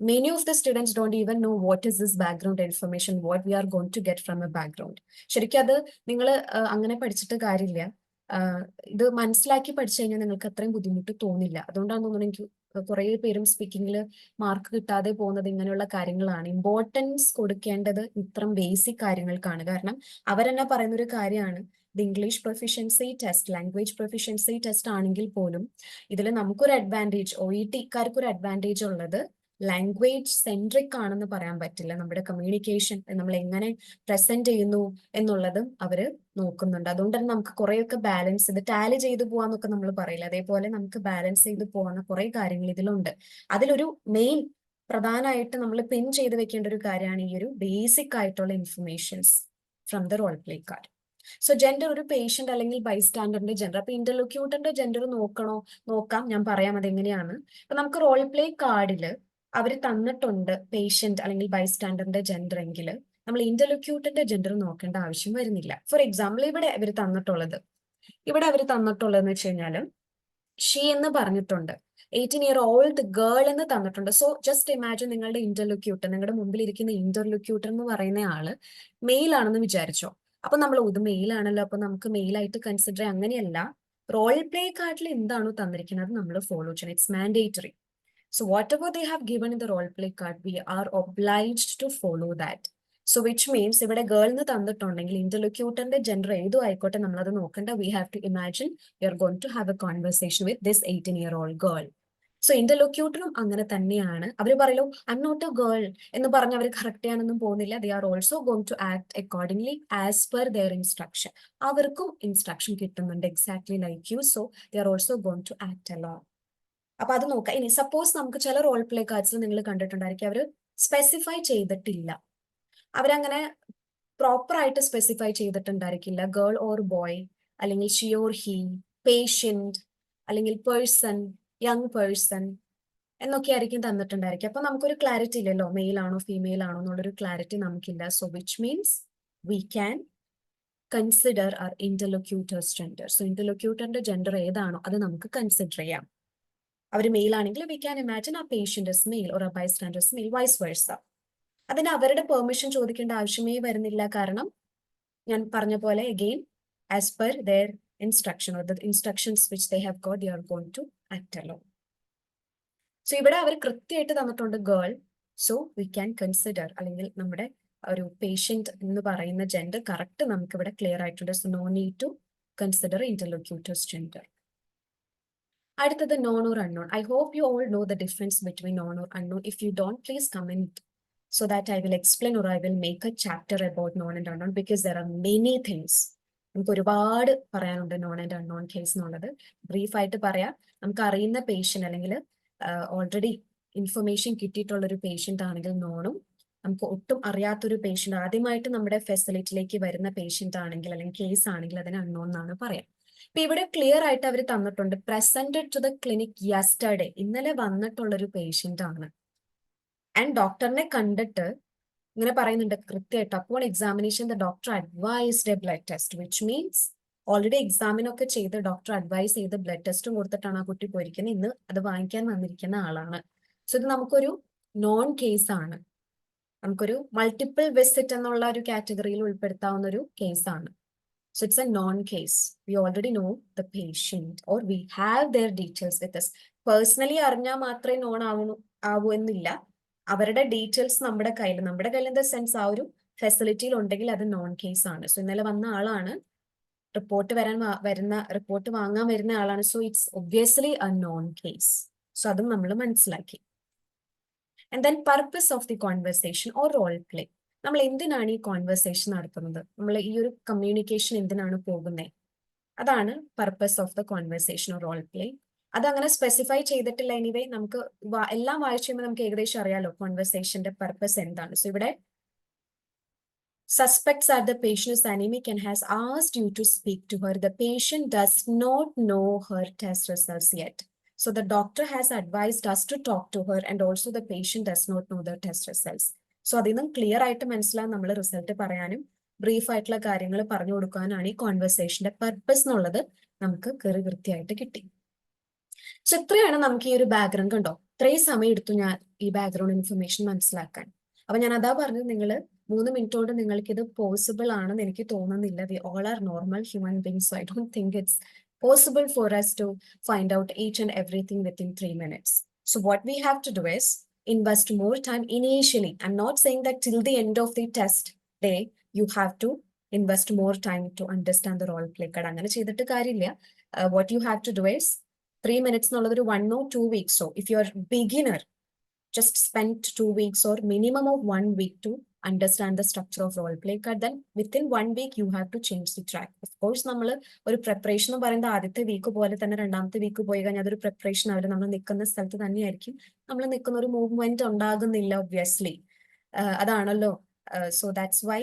many of the students don't even know what is this background information, what we are going to get from a background. ശരിക്കും അത് നിങ്ങൾ അങ്ങനെ പഠിച്ചിട്ട് കാര്യമില്ല. ഇത് മനസ്സിലാക്കി പഠിച്ചു കഴിഞ്ഞാൽ നിങ്ങൾക്ക് അത്രയും ബുദ്ധിമുട്ട് തോന്നില്ല. അതുകൊണ്ടാണ് തോന്നുന്നത് എനിക്ക് കുറെ പേരും സ്പീക്കിങ്ങിൽ മാർക്ക് കിട്ടാതെ പോകുന്നത് ഇങ്ങനെയുള്ള കാര്യങ്ങളാണ്. ഇമ്പോർട്ടൻസ് കൊടുക്കേണ്ടത് ഇത്തരം ബേസിക് കാര്യങ്ങൾക്കാണ്. കാരണം അവരെന്നെ പറയുന്ന ഒരു കാര്യമാണ്, the English proficiency test, language proficiency test ആണെങ്കിൽ പോലും ഇതിൽ നമുക്കൊരു അഡ്വാൻറ്റേജ്, OET-കാർക്ക് ഒരു അഡ്വാൻറ്റേജ് ഉള്ളത് ലാംഗ്വേജ് സെൻട്രിക് ആണെന്ന് പറയാൻ പറ്റില്ല. നമ്മുടെ കമ്മ്യൂണിക്കേഷൻ നമ്മൾ എങ്ങനെ പ്രസന്റ് ചെയ്യുന്നു എന്നുള്ളതും അവര് നോക്കുന്നുണ്ട്. അതുകൊണ്ട് തന്നെ നമുക്ക് കുറെയൊക്കെ ബാലൻസ് ഇത് ടാലി ചെയ്ത് പോവാന്നൊക്കെ നമ്മൾ പറയില്ല, അതേപോലെ നമുക്ക് ബാലൻസ് ചെയ്ത് പോകുന്ന കുറെ കാര്യങ്ങൾ ഇതിലുണ്ട്. അതിലൊരു മെയിൻ പ്രധാനമായിട്ട് നമ്മൾ പിൻ ചെയ്ത് വെക്കേണ്ട ഒരു കാര്യമാണ് ഈ ഒരു ബേസിക് ആയിട്ടുള്ള informations from the role play card. So gender ഒരു പേഷ്യന്റ് അല്ലെങ്കിൽ ബൈസ്റ്റാൻഡറിന്റെ ജെൻഡർ. അപ്പൊ ഇന്റർലോക്യൂട്ടറിന്റെ ജെൻഡർ നോക്കാം, ഞാൻ പറയാം അതെങ്ങനെയാണ്. അപ്പൊ നമുക്ക് റോൾ പ്ലേ കാർഡില് അവർ തന്നിട്ടുണ്ട് പേഷ്യന്റ് അല്ലെങ്കിൽ ബൈസ്റ്റാൻഡറിന്റെ ജെൻഡർ എങ്കിൽ നമ്മൾ ഇന്റർലോക്യൂട്ടറിന്റെ ജെൻഡർ നോക്കേണ്ട ആവശ്യം വരുന്നില്ല. ഫോർ എക്സാമ്പിൾ ഇവിടെ അവർ തന്നിട്ടുള്ളതെന്ന് വെച്ച് കഴിഞ്ഞാൽ ഷീ എന്ന് പറഞ്ഞിട്ടുണ്ട്, 18-year-old ഗേൾ എന്ന് തന്നിട്ടുണ്ട്. സോ ജസ്റ്റ് ഇമാജിൻ നിങ്ങളുടെ ഇന്റർലോക്യൂട്ടർ, നിങ്ങളുടെ മുമ്പിൽ ഇരിക്കുന്ന ഇന്റർലോക്യൂട്ടർ എന്ന് പറയുന്ന ആള് മെയിൽ ആണെന്ന് വിചാരിച്ചോ. അപ്പൊ നമ്മൾ ഇത് മെയിൽ ആണല്ലോ, അപ്പൊ നമുക്ക് മെയിൽ ആയിട്ട് കൺസിഡർ ചെയ്യാം. അങ്ങനെയല്ല, റോൾ പ്ലേ കാർഡിൽ എന്താണോ തന്നിരിക്കുന്നത് നമ്മൾ ഫോളോ ചെയ്യണം. It's mandatory. So whatever they have given in the role play card, we are obliged to follow that. So which means ഇവിടെ ഗേൾ എന്ന് തന്നിട്ടുണ്ടെങ്കിൽ ഇന്റർലോക്യൂട്ടറിന്റെ ജെൻഡർ ഏതും ആയിക്കോട്ടെ നമ്മളത് നോക്കണ്ട. We have to imagine we are going to have a conversation with this 18-year-old girl. So ഇന്റർലോക്യൂട്ടറും അങ്ങനെ തന്നെയാണ്. അവർ പറയലോ I'm not a girl എന്ന് പറഞ്ഞ് അവർ കറക്റ്റ് ചെയ്യാനൊന്നും പോകുന്നില്ല. They are also going to act accordingly as per their instruction. അവർക്കും ഇൻസ്ട്രക്ഷൻ കിട്ടുന്നുണ്ട് exactly like you. So they are also going to act along. അപ്പൊ അത് നോക്കാം. ഇനി സപ്പോസ് നമുക്ക് ചില റോൾ പ്ലേ കാർഡ്സിൽ നിങ്ങൾ കണ്ടിട്ടുണ്ടായിരിക്കും അവർ സ്പെസിഫൈ ചെയ്തിട്ടില്ല, അവരങ്ങനെ പ്രോപ്പർ ആയിട്ട് സ്പെസിഫൈ ചെയ്തിട്ടുണ്ടായിരിക്കില്ല. ഗേൾ ഓർ ബോയ്, അല്ലെങ്കിൽ ഷി ഓർ ഹി, പേഷ്യന്റ്, അല്ലെങ്കിൽ പേഴ്സൺ, യങ് പേഴ്സൺ എന്നൊക്കെ ആയിരിക്കും തന്നിട്ടുണ്ടായിരിക്കും. അപ്പൊ നമുക്കൊരു ക്ലാരിറ്റി ഇല്ലല്ലോ, മെയിൽ ആണോ ഫീമെയിൽ ആണോ എന്നുള്ളൊരു ക്ലാരിറ്റി നമുക്കില്ല. So which means we can consider our interlocutor's gender. So ഇന്റർലോക്യൂട്ടറിന്റെ ജെൻഡർ ഏതാണോ അത് നമുക്ക് കൺസിഡർ ചെയ്യാം. അവർ മെയിൽ ആണെങ്കിൽ വി ക്യാൻ ഇമാജിൻ ആ പേഷ്യന്റ് ഇസ് മെയിൽ ഓർ ആ bystander is male, vice versa. അതിന് അവരുടെ പെർമിഷൻ ചോദിക്കേണ്ട ആവശ്യമേ വരുന്നില്ല. കാരണം ഞാൻ പറഞ്ഞ പോലെ again as per their instruction or the instructions which they have got, they are going to act alone. So ഇവിടെ അവർ കൃത്യമായിട്ട് തന്നിട്ടുണ്ട് girl. So we can consider, അല്ലെങ്കിൽ നമ്മുടെ ഒരു പേഷ്യന്റ് എന്ന് പറയുന്ന ജെൻഡർ കറക്റ്റ് നമുക്ക് ഇവിടെ ക്ലിയർ ആയിട്ടുണ്ട്. So no need to consider interlocutor's gender. അടുത്തത് known or unknown. I hope you all know the difference between known or unknown. If you don't, please comment so that I will explain or I will make a chapter about known and unknown, because there are many things. നമുക്ക് ഒരുപാട് പറയാനുണ്ട് non and unknown case എന്നുള്ളത്. ബ്രീഫായിട്ട് പറയാം. നമുക്ക് അറിയുന്ന patient അല്ലെങ്കിൽ already information കിട്ടിയിട്ടുള്ള ഒരു പേഷ്യന്റ് ആണെങ്കിൽ നോണും, നമുക്ക് ഒട്ടും അറിയാത്തൊരു പേഷ്യന്റ് ആദ്യമായിട്ട് നമ്മുടെ ഫെസിലിറ്റിയിലേക്ക് വരുന്ന പേഷ്യന്റ് ആണെങ്കിൽ അല്ലെങ്കിൽ കേസ് ആണെങ്കിൽ അതിന് അൺനോൺ എന്നാണ് പറയാം. ഇപ്പൊ ഇവിടെ ക്ലിയർ ആയിട്ട് അവർ തന്നിട്ടുണ്ട്, presented to the clinic yesterday, ഇന്നലെ വന്നിട്ടുള്ള ഒരു പേഷ്യന്റ് ആണ്. ആൻഡ് ഡോക്ടറിനെ കണ്ടിട്ട് ഇങ്ങനെ പറയുന്നുണ്ട് കൃത്യമായിട്ട്, അപ്പോൾ examination the doctor advised a blood test, which means already എക്സാമിനൊക്കെ ചെയ്ത് ഡോക്ടർ അഡ്വൈസ് ചെയ്ത് ബ്ലഡ് ടെസ്റ്റും കൊടുത്തിട്ടാണ് ആ കുട്ടി പോയിരിക്കുന്നത്. ഇന്ന് അത് വാങ്ങിക്കാൻ വന്നിരിക്കുന്ന ആളാണ്. സോ ഇത് നമുക്കൊരു നോൺ കേസ് ആണ്, നമുക്കൊരു മൾട്ടിപ്പിൾ വിസിറ്റ് എന്നുള്ള ഒരു കാറ്റഗറിയിൽ ഉൾപ്പെടുത്താവുന്ന ഒരു കേസാണ്. So it's a non-case. We already know the patient or we have their details with us. Personally അറിഞ്ഞാൽ മാത്രമേ നോൺ ആവൂ എന്നില്ല. അവരുടെ ഡീറ്റെയിൽസ് നമ്മുടെ കയ്യിൽ ഇൻ ദ സെൻസ് ആ ഒരു ഫെസിലിറ്റിയിൽ ഉണ്ടെങ്കിൽ അത് നോൺ കേസ് ആണ്. സോ ഇന്നലെ വന്ന ആളാണ്, റിപ്പോർട്ട് വാങ്ങാൻ വരുന്ന ആളാണ്. So it's obviously a known case. So അതും നമ്മൾ മനസ്സിലാക്കി. And then purpose of the conversation or role play. നമ്മൾ എന്തിനാണ് ഈ കോൺവെർസേഷൻ നടത്തുന്നത്, നമ്മൾ ഈ ഒരു കമ്മ്യൂണിക്കേഷൻ എന്തിനാണ് പോകുന്നത്, അതാണ് purpose of the conversation or role play. അതങ്ങനെ സ്പെസിഫൈ ചെയ്തിട്ടില്ല. എനിവേ നമുക്ക് എല്ലാം വായിച്ചു കഴിയുമ്പോൾ നമുക്ക് ഏകദേശം അറിയാലോ കോൺവെർസേഷന്റെ പർപ്പസ് എന്താണ്. സോ ഇവിടെ suspects that the patient is anemic and has asked you to speak to her. The patient does not know her test results yet. So the doctor has advised us to talk to her, and also the patient does not know the test results. So അതിൽ നിന്നും clear ആയിട്ട് മനസ്സിലാവും നമ്മൾ result പറയാനും brief ആയിട്ടുള്ള കാര്യങ്ങൾ പറഞ്ഞു കൊടുക്കാനാണ് ഈ കോൺവെർസേഷന്റെ പർപ്പസ് എന്നുള്ളത് നമുക്ക് കൃത്യമായിട്ട് കിട്ടി. സോ ഇത്രയാണ് നമുക്ക് ഈ ഒരു ബാക്ക്ഗ്രൗണ്ട്. കണ്ടോ, ഇത്രയും സമയം എടുത്തു ഞാൻ ഈ ബാക്ക്ഗ്രൗണ്ട് ഇൻഫർമേഷൻ മനസ്സിലാക്കാൻ. അപ്പൊ ഞാൻ അതാ പറഞ്ഞത്, നിങ്ങൾ 3 മിനിറ്റ് കൊണ്ട് നിങ്ങൾക്ക് ഇത് പോസിബിൾ ആണെന്ന് എനിക്ക് തോന്നുന്നില്ല. We all are normal human beings. I don't think it's possible for us to find out each and everything within 3 minutes. So what we have to do is invest more time initially. I'm not saying that till the end of the test day you have to invest more time to understand the role play card. അങ്ങനെ ചെയ്തിട്ട് കാര്യമില്ല. What you have to do is 3 minutes എന്നുള്ളത് ഒരു 1 or 2 weeks. So if you are beginner just spend 2 weeks or minimum of 1 week to understand the structure of role play card. Then within 1 week you have to change the track. Of course നമ്മൾ ഒരു preparation എന്ന് പറയുന്നത് ആദ്യത്തെ week പോലെ തന്നെ രണ്ടാമത്തെ week പോയി കഴിഞ്ഞാൽ അതൊരു preparation അവർ നമ്മൾ നിൽക്കുന്ന സ്ഥലത്ത് തന്നെയായിരിക്കും നമ്മൾ നിൽക്കുന്ന ഒരു മൂവ്മെന്റ് ഉണ്ടാകുന്നില്ല ഒബ്വിയസ്ലി. അതാണല്ലോ. So that's why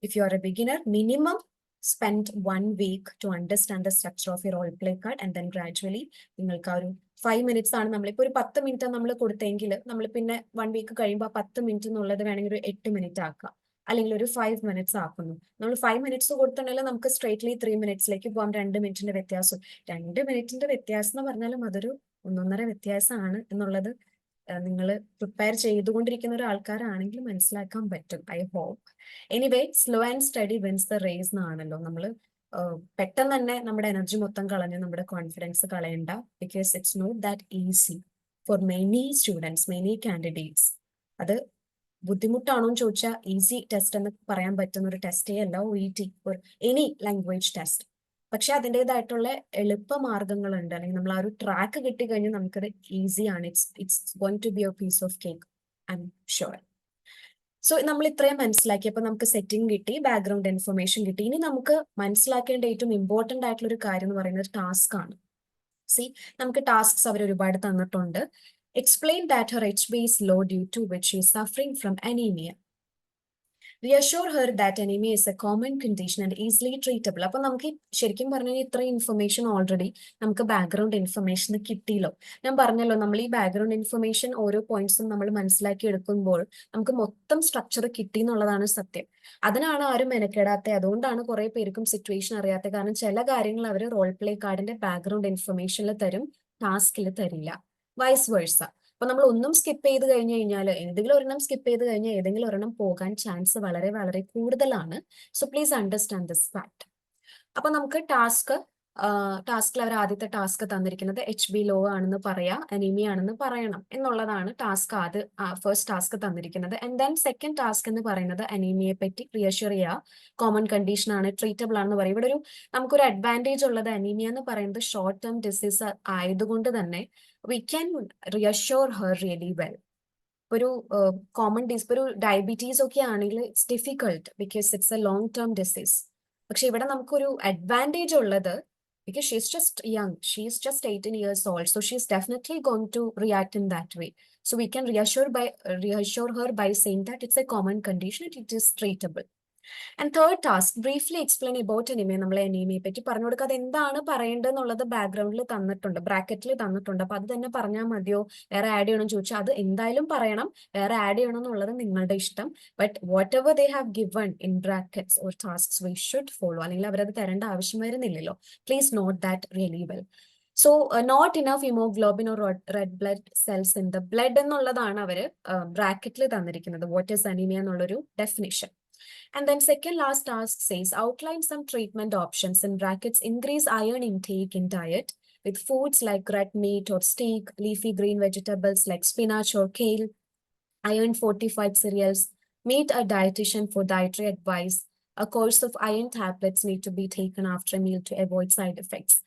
if you are a beginner, minimum spend 1 week to understand the structure of your role play card, and then gradually നിങ്ങൾക്ക് ആ ഒരു 5 minutes ആണ് നമ്മളിപ്പോൾ ഒരു 10 മിനിറ്റ് നമ്മൾ കൊടുത്തെങ്കിൽ നമ്മൾ പിന്നെ 1 വീക്ക് കഴിയുമ്പോൾ ആ 10 മിനിറ്റ് എന്നുള്ളത് വേണമെങ്കിൽ ഒരു 8 മിനിറ്റ് ആക്കാം, അല്ലെങ്കിൽ ഒരു 5 മിനിറ്റ്സ് ആക്കുന്നു. നമ്മൾ 5 മിനിറ്റ്സ് കൊടുത്തിട്ടുണ്ടെങ്കിൽ നമുക്ക് സ്ട്രേറ്റ്ലി 3 മിനിറ്റ്സിലേക്ക് പോകാം. 2 മിനിറ്റിന്റെ വ്യത്യാസം. 2 മിനിറ്റിന്റെ വ്യത്യാസം എന്ന് പറഞ്ഞാലും അതൊരു 1.5 വ്യത്യാസമാണ് എന്നുള്ളത് നിങ്ങൾ പ്രിപ്പയർ ചെയ്തുകൊണ്ടിരിക്കുന്ന ഒരു ആൾക്കാരാണെങ്കിൽ മനസ്സിലാക്കാൻ പറ്റും. I hope. Anyway, slow and steady wins the race എന്നാണല്ലോ. നമ്മൾ പെട്ടെന്ന് തന്നെ നമ്മുടെ എനർജി മൊത്തം കളഞ്ഞ് നമ്മുടെ കോൺഫിഡൻസ് കളയണ്ട. Because it's not that easy for many students, many candidates. അത് ബുദ്ധിമുട്ടാണോ എന്ന് ചോദിച്ചാൽ ഈസി ടെസ്റ്റ് എന്ന് പറയാൻ പറ്റുന്ന ഒരു ടെസ്റ്റേ അല്ല OET for any language test. പക്ഷെ അതിൻ്റെതായിട്ടുള്ള എളുപ്പ മാർഗങ്ങളുണ്ട്. അല്ലെങ്കിൽ നമ്മൾ ആ ഒരു ട്രാക്ക് കിട്ടിക്കഴിഞ്ഞാൽ നമുക്കത് ഈസിയാണ്. It's going to be a piece of cake, I'm sure. So നമ്മൾ ഇത്രയും മനസ്സിലാക്കിയപ്പോൾ നമുക്ക് സെറ്റിംഗ് കിട്ടി, ബാക്ക്ഗ്രൗണ്ട് ഇൻഫർമേഷൻ കിട്ടി. ഇനി നമുക്ക് മനസ്സിലാക്കേണ്ട ഏറ്റവും ഇമ്പോർട്ടന്റ് ആയിട്ടുള്ള ഒരു കാര്യം എന്ന് പറയുന്നത് ടാസ്ക് ആണ്. നമുക്ക് ടാസ്ക്സ് അവർ ഒരുപാട് തന്നിട്ടുണ്ട്. Explain that her HB is low due to which she is suffering from anemia. Reassure her that anemia is a common condition and easily treatable. അപ്പൊ നമുക്ക് ശരിക്കും പറഞ്ഞാൽ ഇത്ര ഇൻഫർമേഷൻ ഓൾറെഡി നമുക്ക് ബാക്ക്ഗ്രൗണ്ട് ഇൻഫർമേഷൻ കിട്ടിയല്ലോ. ഞാൻ പറഞ്ഞല്ലോ, നമ്മൾ ഈ ബാക്ക്ഗ്രൗണ്ട് ഇൻഫർമേഷൻ ഓരോ പോയിന്റ്സും നമ്മൾ മനസ്സിലാക്കി എടുക്കുമ്പോൾ നമുക്ക് മൊത്തം സ്ട്രക്ചർ കിട്ടി എന്നുള്ളതാണ് സത്യം. അതിനാണ് ആരും മെനക്കെടാത്ത. അതുകൊണ്ടാണ് കുറെ പേർക്കും സിറ്റുവേഷൻ അറിയാത്ത. കാരണം ചില കാര്യങ്ങൾ അവർ റോൾ പ്ലേ കാർഡിന്റെ ബാക്ക്ഗ്രൗണ്ട് ഇൻഫർമേഷനിൽ തരും, ടാസ്കിൽ തരില്ല. Vice versa. അപ്പൊ നമ്മൾ ഒന്നും സ്കിപ്പ് ചെയ്ത് കഴിഞ്ഞു കഴിഞ്ഞാൽ, ഏതെങ്കിലും ഒരെണ്ണം സ്കിപ്പ് ചെയ്ത് കഴിഞ്ഞാൽ ഏതെങ്കിലും ഒരെണ്ണം പോകാൻ ചാൻസ് വളരെ വളരെ കൂടുതലാണ്. So please understand this fact. അപ്പൊ നമുക്ക് ടാസ്കിൽ അവർ ആദ്യത്തെ ടാസ്ക് തന്നിരിക്കുന്നത് HB ലോ ആണെന്ന് പറയാ, അനീമിയ ആണെന്ന് പറയണം എന്നുള്ളതാണ് ടാസ്ക്. ഫസ്റ്റ് ടാസ്ക് തന്നിരിക്കുന്നത്. ആൻഡ് ദെൻ സെക്കൻഡ് ടാസ്ക് എന്ന് പറയുന്നത് അനീമിയയെ പറ്റി റിയഷ്യൂർ ചെയ്യുക. കോമൺ കണ്ടീഷൻ ആണ്, ട്രീറ്റബിൾ ആണെന്ന് പറയും. ഇവിടെ നമുക്കൊരു അഡ്വാൻറ്റേജ് ഉള്ളത്, അനീമിയ എന്ന് പറയുന്നത് ഷോർട്ട് ടേം ഡിസീസ് ആയതുകൊണ്ട് തന്നെ we can reassure her really well. ഒരു കോമൺ ഒരു ഡയബറ്റീസ് ഒക്കെ ആണെങ്കിൽ it's difficult because it's A long term disease. പക്ഷെ ഇവിടെ നമുക്കൊരു അഡ്വാൻറ്റേജ് ഉള്ളത്, because she's just young, she's just 18 years old, so she's definitely going to react in that way. So we can reassure her by saying that it's a common condition, it is treatable. And third task, briefly explain about anaemia. നമ്മളെ അനീമിയയെ പറ്റി പറഞ്ഞു കൊടുക്കുക. അത് എന്താണ് പറയേണ്ടതെന്നുള്ളത് ബാക്ക്ഗ്രൗണ്ടിൽ തന്നിട്ടുണ്ട്, ബ്രാക്കറ്റിൽ തന്നിട്ടുണ്ട്. അപ്പൊ അത് തന്നെ പറഞ്ഞാൽ മതിയോ, വേറെ ആഡ് ചെയ്യണമെന്ന് ചോദിച്ചാൽ അത് എന്തായാലും പറയണം. വേറെ ആഡ് ചെയ്യണം എന്നുള്ളത് നിങ്ങളുടെ ഇഷ്ടം. But whatever they have given in brackets or tasks we should follow. അല്ലെങ്കിൽ അവരത് തരേണ്ട ആവശ്യം വരുന്നില്ലല്ലോ. Please note that really well. So not enough haemoglobin or red blood cells in the blood എന്നുള്ളതാണ് അവർ ബ്രാക്കറ്റിൽ തന്നിരിക്കുന്നത്. വാട്ട് ഈസ് അനീമിയ എന്നുള്ളൊരു definition. And then second last task says outline some treatment options in brackets. Increase iron intake in diet with foods like red meat or steak, leafy green vegetables like spinach or kale, iron fortified cereals. Meet a dietitian for dietary advice. A course of iron tablets need to be taken after a meal to avoid side effects.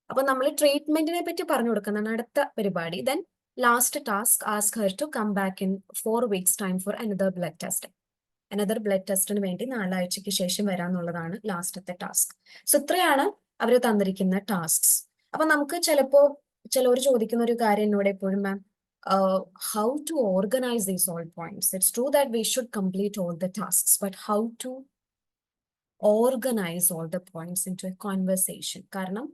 അപ്പൊ നമ്മൾ ട്രീറ്റ്മെന്റിനെ പറ്റി പറഞ്ഞു കൊടുക്കുന്നതാണ് അടുത്ത പരിപാടി. Then last task, ask her to come back in 4 weeks time for another blood test. Another blood ടെസ്റ്റിന് വേണ്ടി 4 ആഴ്ചയ്ക്ക് ശേഷം വരാന്നുള്ളതാണ് ലാസ്റ്റത്തെ ടാസ്ക്. സോ ഇത്രയാണ് അവർ തന്നിരിക്കുന്ന ടാസ്ക്സ്. അപ്പൊ നമുക്ക് ചിലർ ചോദിക്കുന്ന ഒരു കാര്യം എന്നോട് എപ്പോഴും, ma'am, how to organise these all points. It's true that we should complete all the tasks, but how to organise all the points into a conversation. കാരണം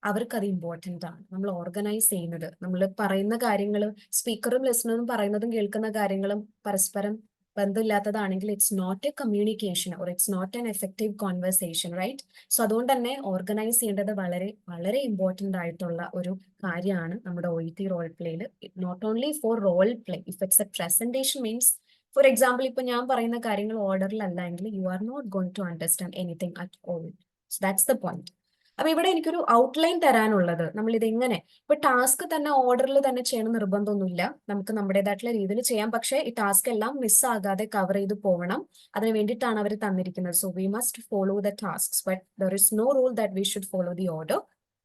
അവർക്കത് ഇമ്പോർട്ടൻ്റ് ആണ്. നമ്മൾ ഓർഗനൈസ് ചെയ്യുന്നത്, നമ്മൾ പറയുന്ന കാര്യങ്ങൾ, സ്പീക്കറും ലിസണറും പറയുന്നതും കേൾക്കുന്ന കാര്യങ്ങളും പരസ്പരം ബന്ധമില്ലാത്തതാണെങ്കിൽ it's not a communication or it's not an effective conversation, right? So അതുകൊണ്ട് തന്നെ ഓർഗനൈസ് ചെയ്യേണ്ടത് വളരെ വളരെ ഇമ്പോർട്ടൻ്റ് ആയിട്ടുള്ള ഒരു കാര്യമാണ് നമ്മുടെ OET റോൾ പ്ലേയിൽ. Not only for role play, if it's a presentation means, for example, ഇപ്പൊ ഞാൻ പറയുന്ന കാര്യങ്ങൾ ഓർഡറിലല്ല എങ്കിൽ you are not going to understand anything at all. So that's the point. അപ്പൊ ഇവിടെ എനിക്കൊരു ഔട്ട്ലൈൻ തരാനുള്ളത്, നമ്മൾ ഇത് എങ്ങനെ, ഇപ്പൊ ടാസ്ക് തന്നെ ഓർഡറിൽ തന്നെ ചെയ്യണം നിർബന്ധമൊന്നുമില്ല, നമുക്ക് നമ്മുടേതായിട്ടുള്ള രീതിയിൽ ചെയ്യാം. പക്ഷേ ഈ ടാസ്ക് എല്ലാം മിസ്സാകാതെ കവർ ചെയ്ത് പോകണം. അതിന് വേണ്ടിയിട്ടാണ് അവർ തന്നിരിക്കുന്നത്. So we must follow the tasks, but there is no rule that we should follow the order.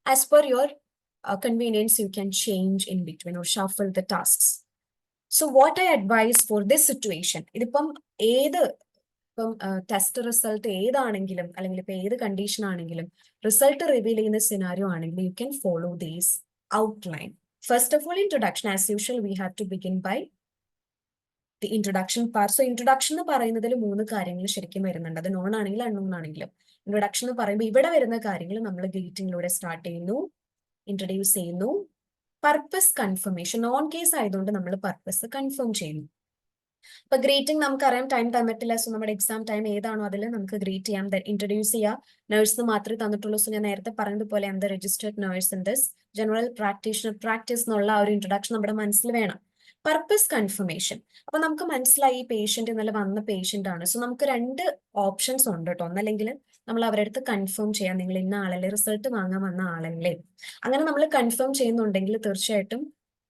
As per your convenience, you can change in between or shuffle the tasks. So what I advise for this situation, ഇതിപ്പം ഏത് ഇപ്പം test result ഏതാണെങ്കിലും അല്ലെങ്കിൽ ഇപ്പൊ ഏത് condition ആണെങ്കിലും result reveal ചെയ്യുന്ന scenario ആണെങ്കിൽ you can follow these outline. First of all introduction, as usual we have to begin by the introduction part. So introduction എന്ന് പറയുന്നതിൽ 3 കാര്യങ്ങൾ ശരിക്കും വരുന്നുണ്ട്. അത് നോൺ ആണെങ്കിലും അൺനോൺ ആണെങ്കിലും. ഇൻട്രൊഡക്ഷൻ എന്ന് പറയുമ്പോൾ ഇവിടെ വരുന്ന കാര്യങ്ങൾ നമ്മൾ ഗ്രീറ്റിംഗിലൂടെ സ്റ്റാർട്ട് ചെയ്യുന്നു, ഇൻട്രൊഡ്യൂസ് ചെയ്യുന്നു. പർപ്പസ് കൺഫർമേഷൻ, നോൺ കേസ് ആയതുകൊണ്ട് നമ്മൾ പർപ്പസ് കൺഫേം ചെയ്യുന്നു. ഇപ്പൊ ഗ്രീറ്റിംഗ് നമുക്കറിയാം, ടൈം തന്നിട്ടില്ല. സോ നമ്മുടെ എക്സാം ടൈം ഏതാണോ അതിൽ നമുക്ക് ഗ്രീറ്റ് ചെയ്യാം, ഇൻട്രൊഡ്യൂസ് ചെയ്യാം. നഴ്സിന് മാത്രമേ തന്നിട്ടുള്ളൂ. സോ ഞാൻ നേരത്തെ പറഞ്ഞതുപോലെ I am the registered nurse in this general practitioner practice എന്നുള്ള ആ ഒരു ഇൻട്രൊഡക്ഷൻ നമ്മുടെ മനസ്സിൽ വേണം. പർപ്പസ് കൺഫർമേഷൻ, അപ്പൊ നമുക്ക് മനസ്സിലായി ഈ പേഷ്യന്റ് ഇന്നലെ വന്ന പേഷ്യന്റ് ആണ്. സോ നമുക്ക് 2 ഓപ്ഷൻസ് ഉണ്ട് കേട്ടോ. ഒന്നല്ലെങ്കിൽ നമ്മൾ അവരുടെ അടുത്ത് കൺഫേം ചെയ്യാം, നിങ്ങൾ ഇന്ന ആളല്ലേ, റിസൾട്ട് വാങ്ങാൻ വന്ന ആളല്ലേ. അങ്ങനെ നമ്മൾ കൺഫേം ചെയ്യുന്നുണ്ടെങ്കിൽ തീർച്ചയായിട്ടും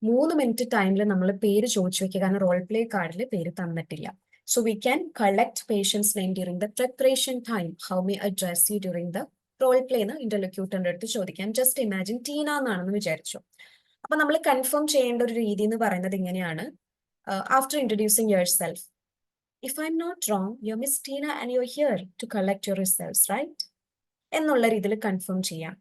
3 മിനിറ്റ് ടൈമിൽ നമ്മൾ പേര് ചോദിച്ചു വെക്കുക, കാരണം റോൾ പ്ലേ കാർഡിൽ പേര് തന്നിട്ടില്ല. So we can collect patient's name during the preparation time. How may address you during the role play എന്ന് ഇന്റർലോക്യൂട്ടറിന്റെ അടുത്ത് ചോദിക്കാം. ജസ്റ്റ് ഇമാജിൻ ടീന എന്നാണെന്ന് വിചാരിച്ചു. അപ്പൊ നമ്മൾ കൺഫേം ചെയ്യേണ്ട ഒരു രീതി എന്ന് പറയുന്നത് ഇങ്ങനെയാണ്. After introducing yourself, if I'm not wrong you miss Tina and you are here to collect your results, right എന്നുള്ള രീതിയിൽ കൺഫേം ചെയ്യാം.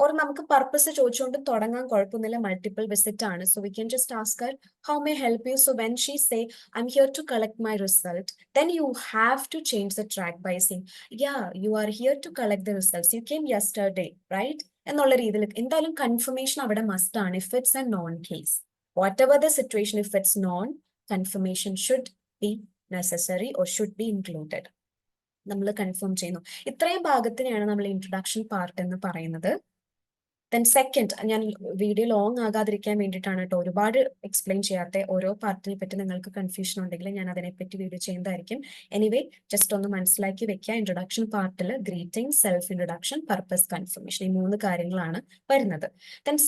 ഓർ നമുക്ക് പർപ്പസ് ചോദിച്ചുകൊണ്ട് തുടങ്ങാൻ, കുഴപ്പമൊന്നുമില്ല, മൾട്ടിപ്പിൾ വിസിറ്റ് ആണ്. So we can just ask her how may help you. So when she say I'm here to collect my result, then you have to change the track by saying yeah you are here to collect the results, you came yesterday, right എന്നുള്ള രീതിയിൽ എന്തായാലും confirmation അവിടെ must ആണ്. If it's A known case, what ever the situation, if it's non, confirmation should be necessary or should be included. നമ്മൾ confirm ചെയ്യുന്നു. ഇത്രയും ഭാഗത്തിനെയാണ് നമ്മൾ introduction part എന്ന് പറയുന്നത്. ദെൻ സെക്കൻഡ്, ഞാൻ വീഡിയോ ലോങ് ആകാതിരിക്കാൻ വേണ്ടിയിട്ടാണ് കേട്ടോ ഒരുപാട് എക്സ്പ്ലെയിൻ ചെയ്യാത്ത. ഓരോ പാർട്ടിനെ പറ്റി നിങ്ങൾക്ക് കൺഫ്യൂഷൻ ഉണ്ടെങ്കിൽ ഞാൻ അതിനെപ്പറ്റി വീഡിയോ ചെയ്യുന്നതായിരിക്കും. എനിവേ ജസ്റ്റ് ഒന്ന് മനസ്സിലാക്കി വെക്കുക. ഇൻട്രൊഡക്ഷൻ പാർട്ടിൽ greeting, self introduction, purpose confirmation, ഈ 3 കാര്യങ്ങളാണ് വരുന്നത്. ദെൻ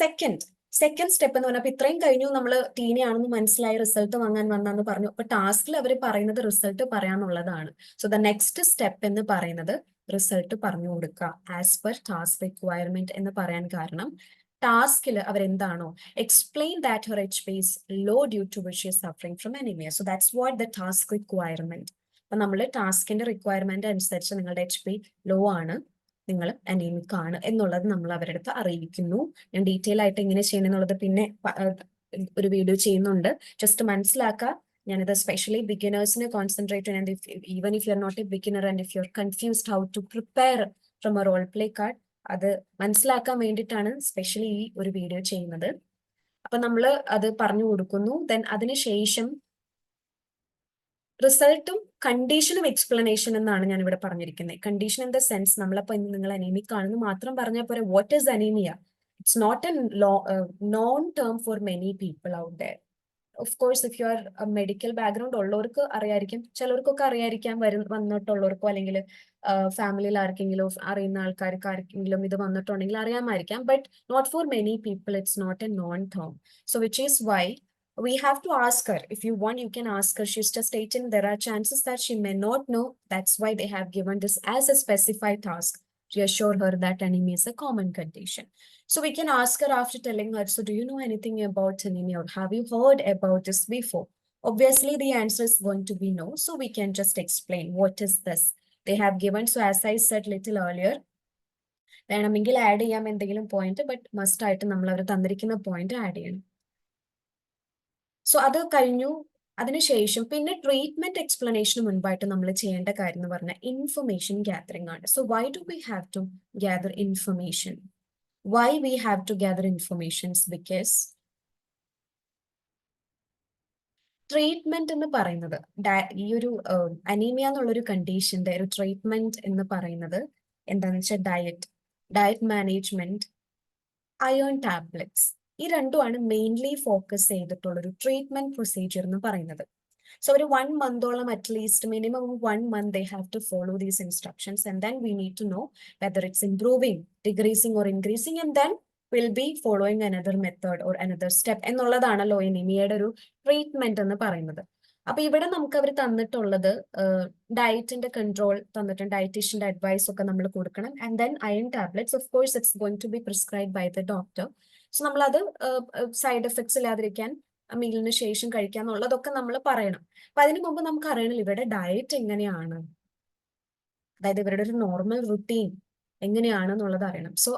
സെക്കൻഡ് സ്റ്റെപ്പ് എന്ന് പറഞ്ഞാൽ ഇത്രയും കഴിഞ്ഞു, നമ്മൾ ടീനെയാണെന്ന് മനസ്സിലായി, റിസൾട്ട് വാങ്ങാൻ വന്നെന്ന് പറഞ്ഞു. അപ്പൊ ടാസ്കിൽ അവർ പറയുന്നത് റിസൾട്ട് പറയാന്നുള്ളതാണ്. സോ ദ നെക്സ്റ്റ് സ്റ്റെപ്പ് എന്ന് പറയുന്നത് റിസൾട്ട് പറഞ്ഞു കൊടുക്കുക ആസ് പെർ ടാസ്ക് റിക്വയർമെന്റ് എന്ന് പറയാൻ കാരണം, ടാസ്കിൽ അവരെന്താണോ explain that her HP is low due to which she is suffering from anemia. So that's what the task requirement. അപ്പൊ നമ്മൾ ടാസ്കിന്റെ റിക്വയർമെന്റ് അനുസരിച്ച് നിങ്ങളുടെ HP ലോ ആണ്, നിങ്ങൾ അനീമിക് ആണ് എന്നുള്ളത് നമ്മൾ അവരുടെ അടുത്ത് അറിയിക്കുന്നു. ഞാൻ ഡീറ്റെയിൽ ആയിട്ട് എങ്ങനെ ചെയ്യണമെന്നുള്ളത് പിന്നെ ഒരു വീഡിയോ ചെയ്യുന്നുണ്ട്. ജസ്റ്റ് മനസ്സിലാക്കുക. ഞാനിത് സ്പെഷ്യലി ബിഗിനേഴ്സിനെ കോൺസെൻട്രേറ്റ് ചെയ്യാൻ, even if you are not a beginner and if you are confused how to prepare from a role play card, അത് മനസ്സിലാക്കാൻ വേണ്ടിയിട്ടാണ് സ്പെഷ്യലി ഈ ഒരു വീഡിയോ ചെയ്യുന്നത്. അപ്പൊ നമ്മൾ അത് പറഞ്ഞു കൊടുക്കുന്നു. ദെൻ അതിനുശേഷം റിസൾട്ടും കണ്ടീഷനും എക്സ്പ്ലനേഷൻ എന്നാണ് ഞാൻ ഇവിടെ പറഞ്ഞിരിക്കുന്നത്. കണ്ടീഷൻ ഇൻ ദ സെൻസ്, നമ്മളപ്പോ നിങ്ങൾ അനീമിക് ആണെന്ന് മാത്രം പറഞ്ഞാൽ പോരെ. What is anaemia? It's not a known term for many people out there. Of course if you are medical background ഉള്ളവർക്ക് അറിയായിരിക്കും, ചിലർക്കൊക്കെ അറിയായിരിക്കാം, വന്നിട്ടുള്ളവർക്കോ അല്ലെങ്കിൽ ഫാമിലിയിൽ ആർക്കെങ്കിലും അറിയുന്ന ആർക്കെങ്കിലും ഇത് വന്നിട്ടുണ്ടെങ്കിൽ അറിയാമായിരിക്കാം. But not for many people, it's not a known term. So which is why we have to ask her. If you want, you can ask her. She's just stating there are chances that she may not know. That's why they have given this as a specified task to assure her that anemia is a common condition. So we can ask her after telling her, so do you know anything about anemia, or have you heard about this before? Obviously the answer is going to be no, so we can just explain what is this they have given. So as I said little earlier, വേണമെങ്കിൽ add ചെയ്യാം എന്തെങ്കിലും point, but must ആയിട്ട് നമ്മൾ അവർ തന്നിരിക്കുന്ന point add ചെയ്യണം. So അത് കഴിഞ്ഞു. അതിനുശേഷം പിന്നെ ട്രീറ്റ്മെന്റ് എക്സ്പ്ലനേഷന് മുൻപായിട്ട് നമ്മൾ ചെയ്യേണ്ട കാര്യം എന്ന് പറഞ്ഞാൽ ഇൻഫർമേഷൻ ഗ്യാദറിംഗ് ആണ്. So why do we have to gather information? Why we have to gather informations? Because treatment എന്ന് പറയുന്നത്, ഈ ഒരു അനീമിയ എന്നുള്ളൊരു കണ്ടീഷന്റെ ഒരു ട്രീറ്റ്മെന്റ് എന്ന് പറയുന്നത് എന്താണെന്ന് വെച്ചാൽ ഡയറ്റ് മാനേജ്മെന്റ്, അയേൺ ടാബ്ലറ്റ്സ്, ഈ രണ്ടുമാണ് മെയിൻലി ഫോക്കസ് ചെയ്തിട്ടുള്ള ഒരു ട്രീറ്റ്മെന്റ് പ്രൊസീജിയർ എന്ന് പറയുന്നത്. സോ ഒരു 1 മന്തോളം at least minimum 1 month they have to follow these instructions, and then we need to know whether it's improving, decreasing or increasing, and then we'll be following another method or another step എന്നുള്ളതാണല്ലോ അനീമിയയുടെ ഒരു treatment എന്ന് പറയുന്നത്. അപ്പൊ ഇവിടെ നമുക്ക് അവർ തന്നിട്ടുള്ളത് ഡയറ്റിന്റെ control തന്നിട്ടുണ്ട്, ഡയറ്റീഷ്യന്റെ advice ഒക്കെ നമ്മൾ കൊടുക്കണം. And then iron tablets, of course it's going to be prescribe by the doctor. So നമ്മളത് സൈഡ് എഫക്ട്സ് ഇല്ലാതിരിക്കാൻ മീലിന് ശേഷം കഴിക്കാന്നുള്ളതൊക്കെ നമ്മൾ പറയണം. അപ്പൊ അതിനു മുമ്പ് നമുക്ക് അറിയണം ഇവരുടെ ഡയറ്റ് എങ്ങനെയാണ്, അതായത് ഇവരുടെ ഒരു നോർമൽ റുട്ടീൻ എങ്ങനെയാണെന്നുള്ളത് അറിയണം. സോ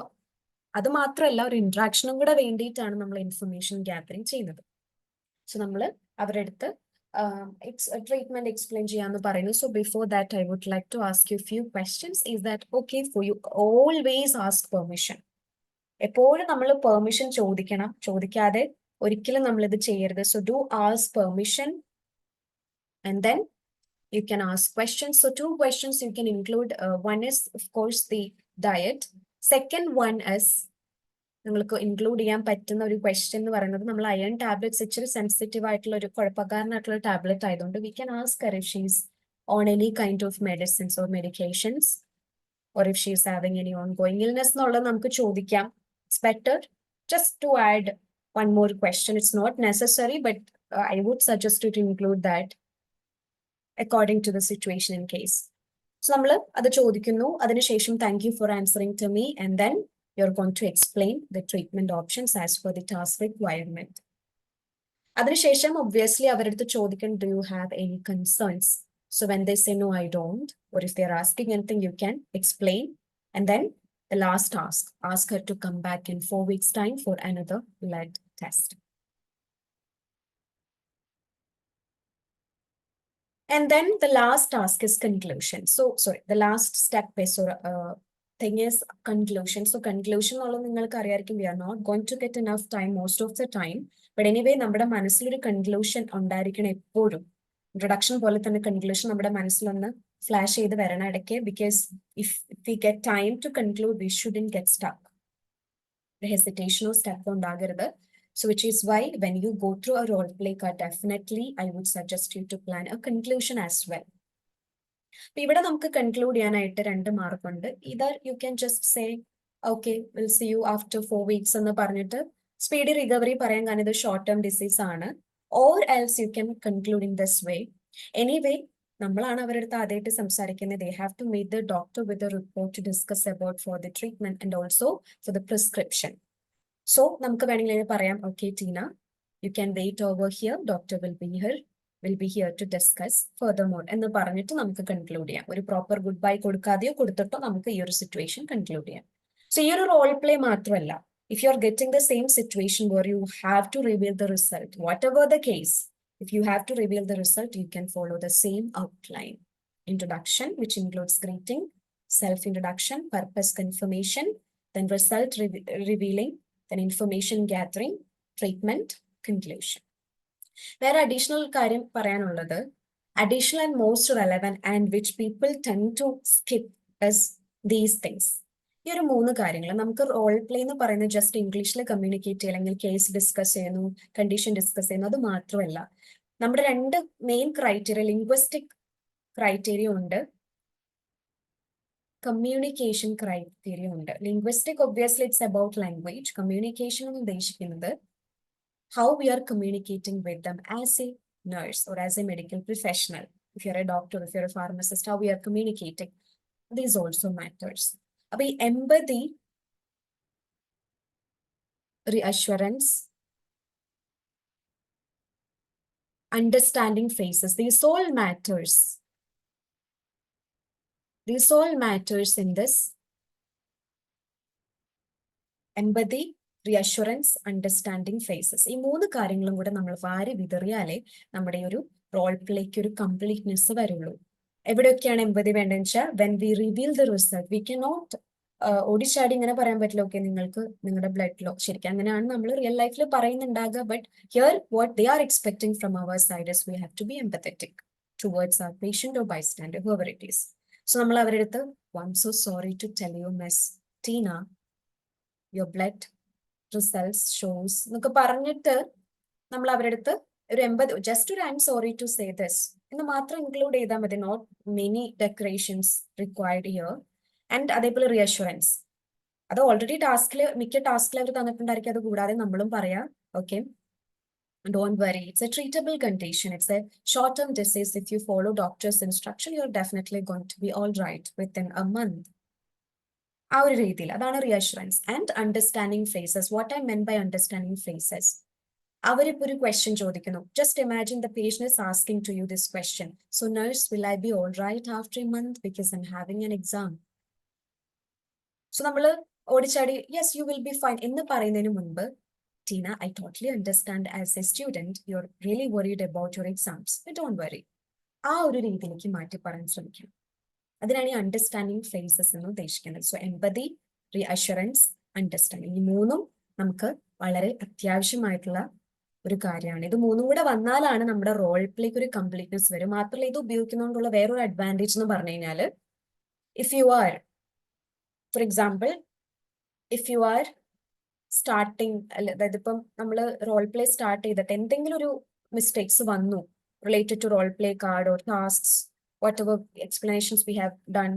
അത് മാത്രമല്ല, ഒരു ഇന്ററാക്ഷനും കൂടെ വേണ്ടിയിട്ടാണ് നമ്മൾ ഇൻഫർമേഷൻ ഗ്യാതറിങ് ചെയ്യുന്നത്. സോ നമ്മൾ അവരുടെ അടുത്ത് ട്രീറ്റ്മെന്റ് എക്സ്പ്ലെയിൻ ചെയ്യാന്ന് പറയുന്നു. So before that I would like to ask you few questions. Is that okay for you? Always ask permission. എപ്പോഴും നമ്മൾ പെർമിഷൻ ചോദിക്കണം, ചോദിക്കാതെ ഒരിക്കലും നമ്മൾ ഇത് ചെയ്യരുത്. So do ask permission and then you can ask questions. So 2 questions you can include. One is of course the diet. Second one is നിങ്ങൾക്ക് include ചെയ്യാൻ പറ്റുന്ന ഒരു ക്വസ്റ്റ്യൻ എന്ന് പറയുന്നത്, നമ്മൾ അയൺ ടാബ്ലറ്റ്സ് ഇച്ചിരി സെൻസിറ്റീവ് ആയിട്ടുള്ള ഒരു കുഴപ്പക്കാരനായിട്ടുള്ള ടാബ്ലറ്റ് ആയതുകൊണ്ട് we can ask her if she's on any kind of medicines or medications or if she's having any ongoing illness എന്നുള്ളത് നമുക്ക് ചോദിക്കാം. It's better just to add one more question. It's not necessary, but I would suggest you to include that according to the situation in case. So നമ്മൾ അത് ചോദിക്കുന്നു, അതിനുശേഷം thank you for answering to me, and then you're going to explain the treatment options as per the task requirement. അതിനുശേഷം obviously അവരടുത്ത് ചോദിക്കണം, do you have any concerns? So when they say no, I don't, or if they're asking anything, you can explain. And then the last task, ask her to come back in 4 weeks time for another blood test. And then the last task is conclusion. So sorry, the last step is thing is conclusion. So conclusion ഉള്ളത് നിങ്ങൾക്ക് അറിയായിരിക്കും, we are not going to get enough time most of the time. But anyway, നമ്മുടെ മനസ്സിലൊരു conclusion ഉണ്ടായിരിക്കണം എപ്പോഴും. Introduction പോലെ തന്നെ conclusion നമ്മുടെ മനസ്സിലൊന്ന് ഫ്ലാഷ് ചെയ്ത് വരണം ഇടയ്ക്ക്. Because if we get time to conclude, we shouldn't get stuck. ഹെസിറ്റേഷനോ സ്റ്റെപ്പോ ഉണ്ടാകരുത്. So which is why when you go through a role play card, definitely I would suggest you to plan a conclusion as well. ഇവിടെ നമുക്ക് conclude ചെയ്യാനായിട്ട് 2 മാർക്കുണ്ട്. Either you can just say, okay, we'll see you after 4 weeks എന്ന് പറഞ്ഞിട്ട് speedy recovery പറയാൻ, കാരണം ഇത് short term disease ആണ്. Or else you can conclude in this way. Anyway, നമ്മളാണ് അവരുടെ അടുത്ത് ആദ്യമായിട്ട് സംസാരിക്കുന്നത്. They have to meet the doctor with a report to discuss about for the treatment and also for the prescription. So നമുക്ക് വേണമെങ്കിൽ പറയാം, okay Tina, you can wait over here, doctor will be here to discuss furthermore എന്ന് പറഞ്ഞിട്ട് നമുക്ക് conclude ചെയ്യാം. ഒരു proper good bye കൊടുക്കാതെയോ കൊടുത്തിട്ടോ നമുക്ക് ഈ ഒരു സിറ്റുവേഷൻ കൺക്ലൂഡ് ചെയ്യാം. സോ ഈ ഒരു റോൾ പ്ലേ മാത്രമല്ല, if you are getting the same situation where you have to reveal the result, whatever the case, if you have to reveal the result, you can follow the same outline. Introduction, which includes greeting, self-introduction, purpose confirmation, then result revealing, then information gathering, treatment, conclusion. There are additional കാര്യം പറയാനുള്ളത്, additional and most relevant and which people tend to skip is these things. ഈ ഒരു 3 കാര്യങ്ങൾ നമുക്ക് role play എന്ന് പറയുന്നത് just ഇംഗ്ലീഷിൽ communicate ചെയ്യുക, അല്ലെങ്കിൽ കേസ് ഡിസ്കസ് ചെയ്യുന്നു, കണ്ടീഷൻ ഡിസ്കസ് ചെയ്യുന്നു, അത് മാത്രമല്ല. നമ്മുടെ 2 മെയിൻ ക്രൈറ്റീരിയ, ലിംഗ്വിസ്റ്റിക് ക്രൈറ്റീരിയ ഉണ്ട്, കമ്മ്യൂണിക്കേഷൻ ക്രൈറ്റീരിയ ഉണ്ട്. Linguistic obviously it's about language. Communication എന്ന് ഉദ്ദേശിക്കുന്നത് how we are communicating with them as a nurse or as a medical professional. If you're a doctor, if you're a pharmacist, how we are communicating. These also matters. Abhi empathy, reassurance, understanding faces, these all matters. These all matters in this. Empathy, reassurance, understanding faces. ഈ 3 കാര്യങ്ങളും കൂടെ നമ്മൾ വാരി വിതറിയാലേ നമ്മുടെ ഒരു role plaque ഒരു completeness വരുള്ളൂ. എവിടെയൊക്കെയാണ് എമ്പതി വേണ്ടതെന്ന് വെച്ചാൽ, when we reveal the result, we can not ഓടിച്ചാടി ഇങ്ങനെ പറയാൻ പറ്റില്ല, ഓക്കെ നിങ്ങൾക്ക് നിങ്ങളുടെ ബ്ലഡിലോ, ശരിക്കും അങ്ങനെയാണ് നമ്മൾ റിയൽ ലൈഫിൽ പറയുന്നുണ്ടാകുക. But here what they are expecting from our side is we have to be empathetic towards our patient or bystander, whoever it is. So നമ്മൾ അവരുടെ അടുത്ത്, I am so sorry to tell you miss Tina, your blood results shows എന്നൊക്കെ പറഞ്ഞിട്ട് നമ്മൾ അവരുടെ അടുത്ത് ഒരു 80, just ഒരു I'm sorry to say this എന്ന് മാത്രം ഇൻക്ലൂഡ് ചെയ്താൽ മതി. Not many decorations required here. And അതേപോലെ റിയഷുറൻസ്, അത് ഓൾറെഡി മിക്ക ടാസ്കിൽ അവർ തന്നിട്ടുണ്ടായിരിക്കും. അത് കൂടാതെ നമ്മളും പറയാം, okay don't worry, it's a treatable condition, it's a short-term disease. If you follow doctor's instruction, you're definitely going to be all right within a month. ആ ഒരു രീതിയിൽ, അതാണ് reassurance. And understanding phases. What I mean by understanding phases, അവരിപ്പോ ഒരു question ചോദിക്കുന്നു. Just imagine the patient is asking to you this question. So nurse, will I be all right after a month because I'm having an exam? So നമ്മൾ ഓടിച്ചാടി yes you will be fine എന്ന് പറയുന്നതിന് മുൻപ്, Tina, I totally understand as a student you are really worried about your exams, but don't worry. ആ ഒരു രീതിയിലേക്ക് മാറ്റി പറയാൻ ശ്രമിക്കണം. അതിനാണ് ഈ അണ്ടർസ്റ്റാൻഡിങ് ഫ്രേസസ് എന്ന് ഉദ്ദേശിക്കുന്നത്. സോ എംപതി, റീഅഷുറൻസ്, അണ്ടർസ്റ്റാൻഡിങ്, ഈ മൂന്നും നമുക്ക് വളരെ അത്യാവശ്യമായിട്ടുള്ള ഒരു കാര്യമാണ്. ഇത് മൂന്നും കൂടെ വന്നാലാണ് നമ്മുടെ റോൾ പ്ലേക്ക് ഒരു കംപ്ലീറ്റ്നെസ് വരും. മാത്രമല്ല ഇത് ഉപയോഗിക്കുന്നതുകൊണ്ടുള്ള വേറൊരു അഡ്വാൻറ്റേജ് എന്ന് പറഞ്ഞു കഴിഞ്ഞാൽ, if you R, for example, if you R starting, അതായത് ഇപ്പം നമ്മൾ റോൾ പ്ലേ സ്റ്റാർട്ട് ചെയ്തിട്ട് എന്തെങ്കിലും ഒരു മിസ്റ്റേക്സ് വന്നു related to role play card or tasks, whatever explanations we have done,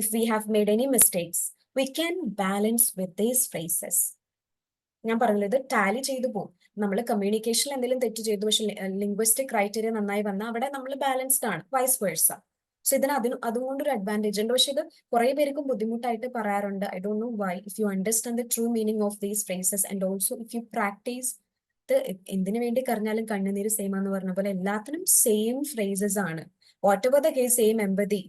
if we have made any mistakes, we can balance with these phrases. ഞാൻ പറഞ്ഞത് ഇത് ടാലി ചെയ്തു പോകും. നമ്മൾ കമ്മ്യൂണിക്കേഷനിൽ എന്തെങ്കിലും തെറ്റ് ചെയ്തു, പക്ഷെ ലിംഗ്വിസ്റ്റിക് ക്രൈറ്റീരിയ നന്നായി വന്നാൽ അവിടെ നമ്മൾ ബാലൻസ്ഡ് ആണ്, വൈസ് വേഴ്സ. സോ ഇതിന് അതുകൊണ്ടൊരു അഡ്വാൻറ്റേജ് ഉണ്ട്. പക്ഷെ ഇത് കുറെ പേർക്കും ബുദ്ധിമുട്ടായിട്ട് പറയാറുണ്ട്. I don't know why. If you understand the true meaning of these phrases and also if you practice, എന്തിനു വേണ്ടി കരഞ്ഞാലും കണ്ണുനീര് സെയിം എന്ന് പറഞ്ഞ പോലെ എല്ലാത്തിനും സെയിം ഫ്രേസസ് ആണ്. Whatever the case, same empathy,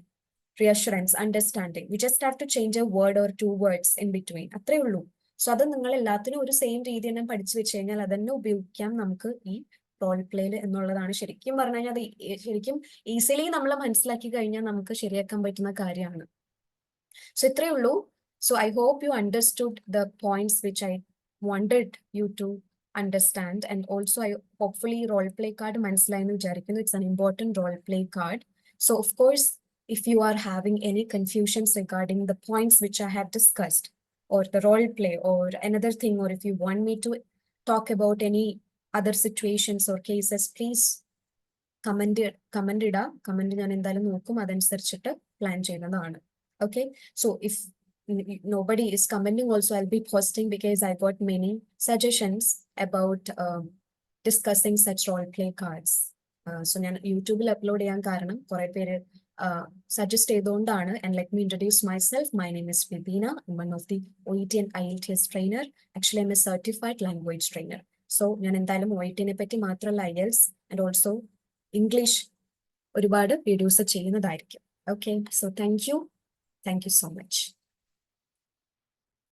reassurance, understanding. We just have to change a word or two words in between. അത്രേ ഉള്ളൂ. സോ അത് നിങ്ങൾ എല്ലാത്തിനും ഒരു സെയിം രീതി തന്നെ പഠിച്ചു വെച്ച് കഴിഞ്ഞാൽ അതന്നെ ഉപയോഗിക്കാം നമുക്ക് ഈ റോൾ പ്ലേയിൽ എന്നുള്ളതാണ്. ശരിക്കും പറഞ്ഞു കഴിഞ്ഞാൽ അത് ശരിക്കും ഈസിലി നമ്മൾ മനസ്സിലാക്കി കഴിഞ്ഞാൽ നമുക്ക് ശരിയാക്കാൻ പറ്റുന്ന കാര്യമാണ്. സോ ഇത്രയേ ഉള്ളൂ. So I hope you understood the points which I wanted you to understand, and also I hopefully role play card മനസ്സിലായെന്ന് വിചാരിക്കുന്നു. It's an important role play card. So of course, if you are having any confusions regarding the points which I have discussed or the role play or another thing, or if you want me to talk about any other situations or cases, please comment ഇടാ. Comment ഞാൻ എന്തായാലും നോക്കും, അതനുസരിച്ചിട്ട് plan ചെയ്യുന്നതാണ്. Okay, so if nobody is commenting also, I'll be posting because I got many suggestions about discussing such role play cards. So ഞാൻ യൂട്യൂബിൽ upload ചെയ്യാൻ കാരണം കുറെ പേര് സജസ്റ്റ് ചെയ്തുകൊണ്ടാണ്. And let me introduce myself. My name is Vibeena. I'm one of the OET and IELTS trainer. Actually, I'm a certified language trainer. So ഞാൻ എന്തായാലും OET നെ പറ്റി മാത്രമല്ല IELTS and also ഇംഗ്ലീഷ് ഒരുപാട് വീഡിയോസ് ചെയ്യുന്നതായിരിക്കും. Okay, so thank you so much.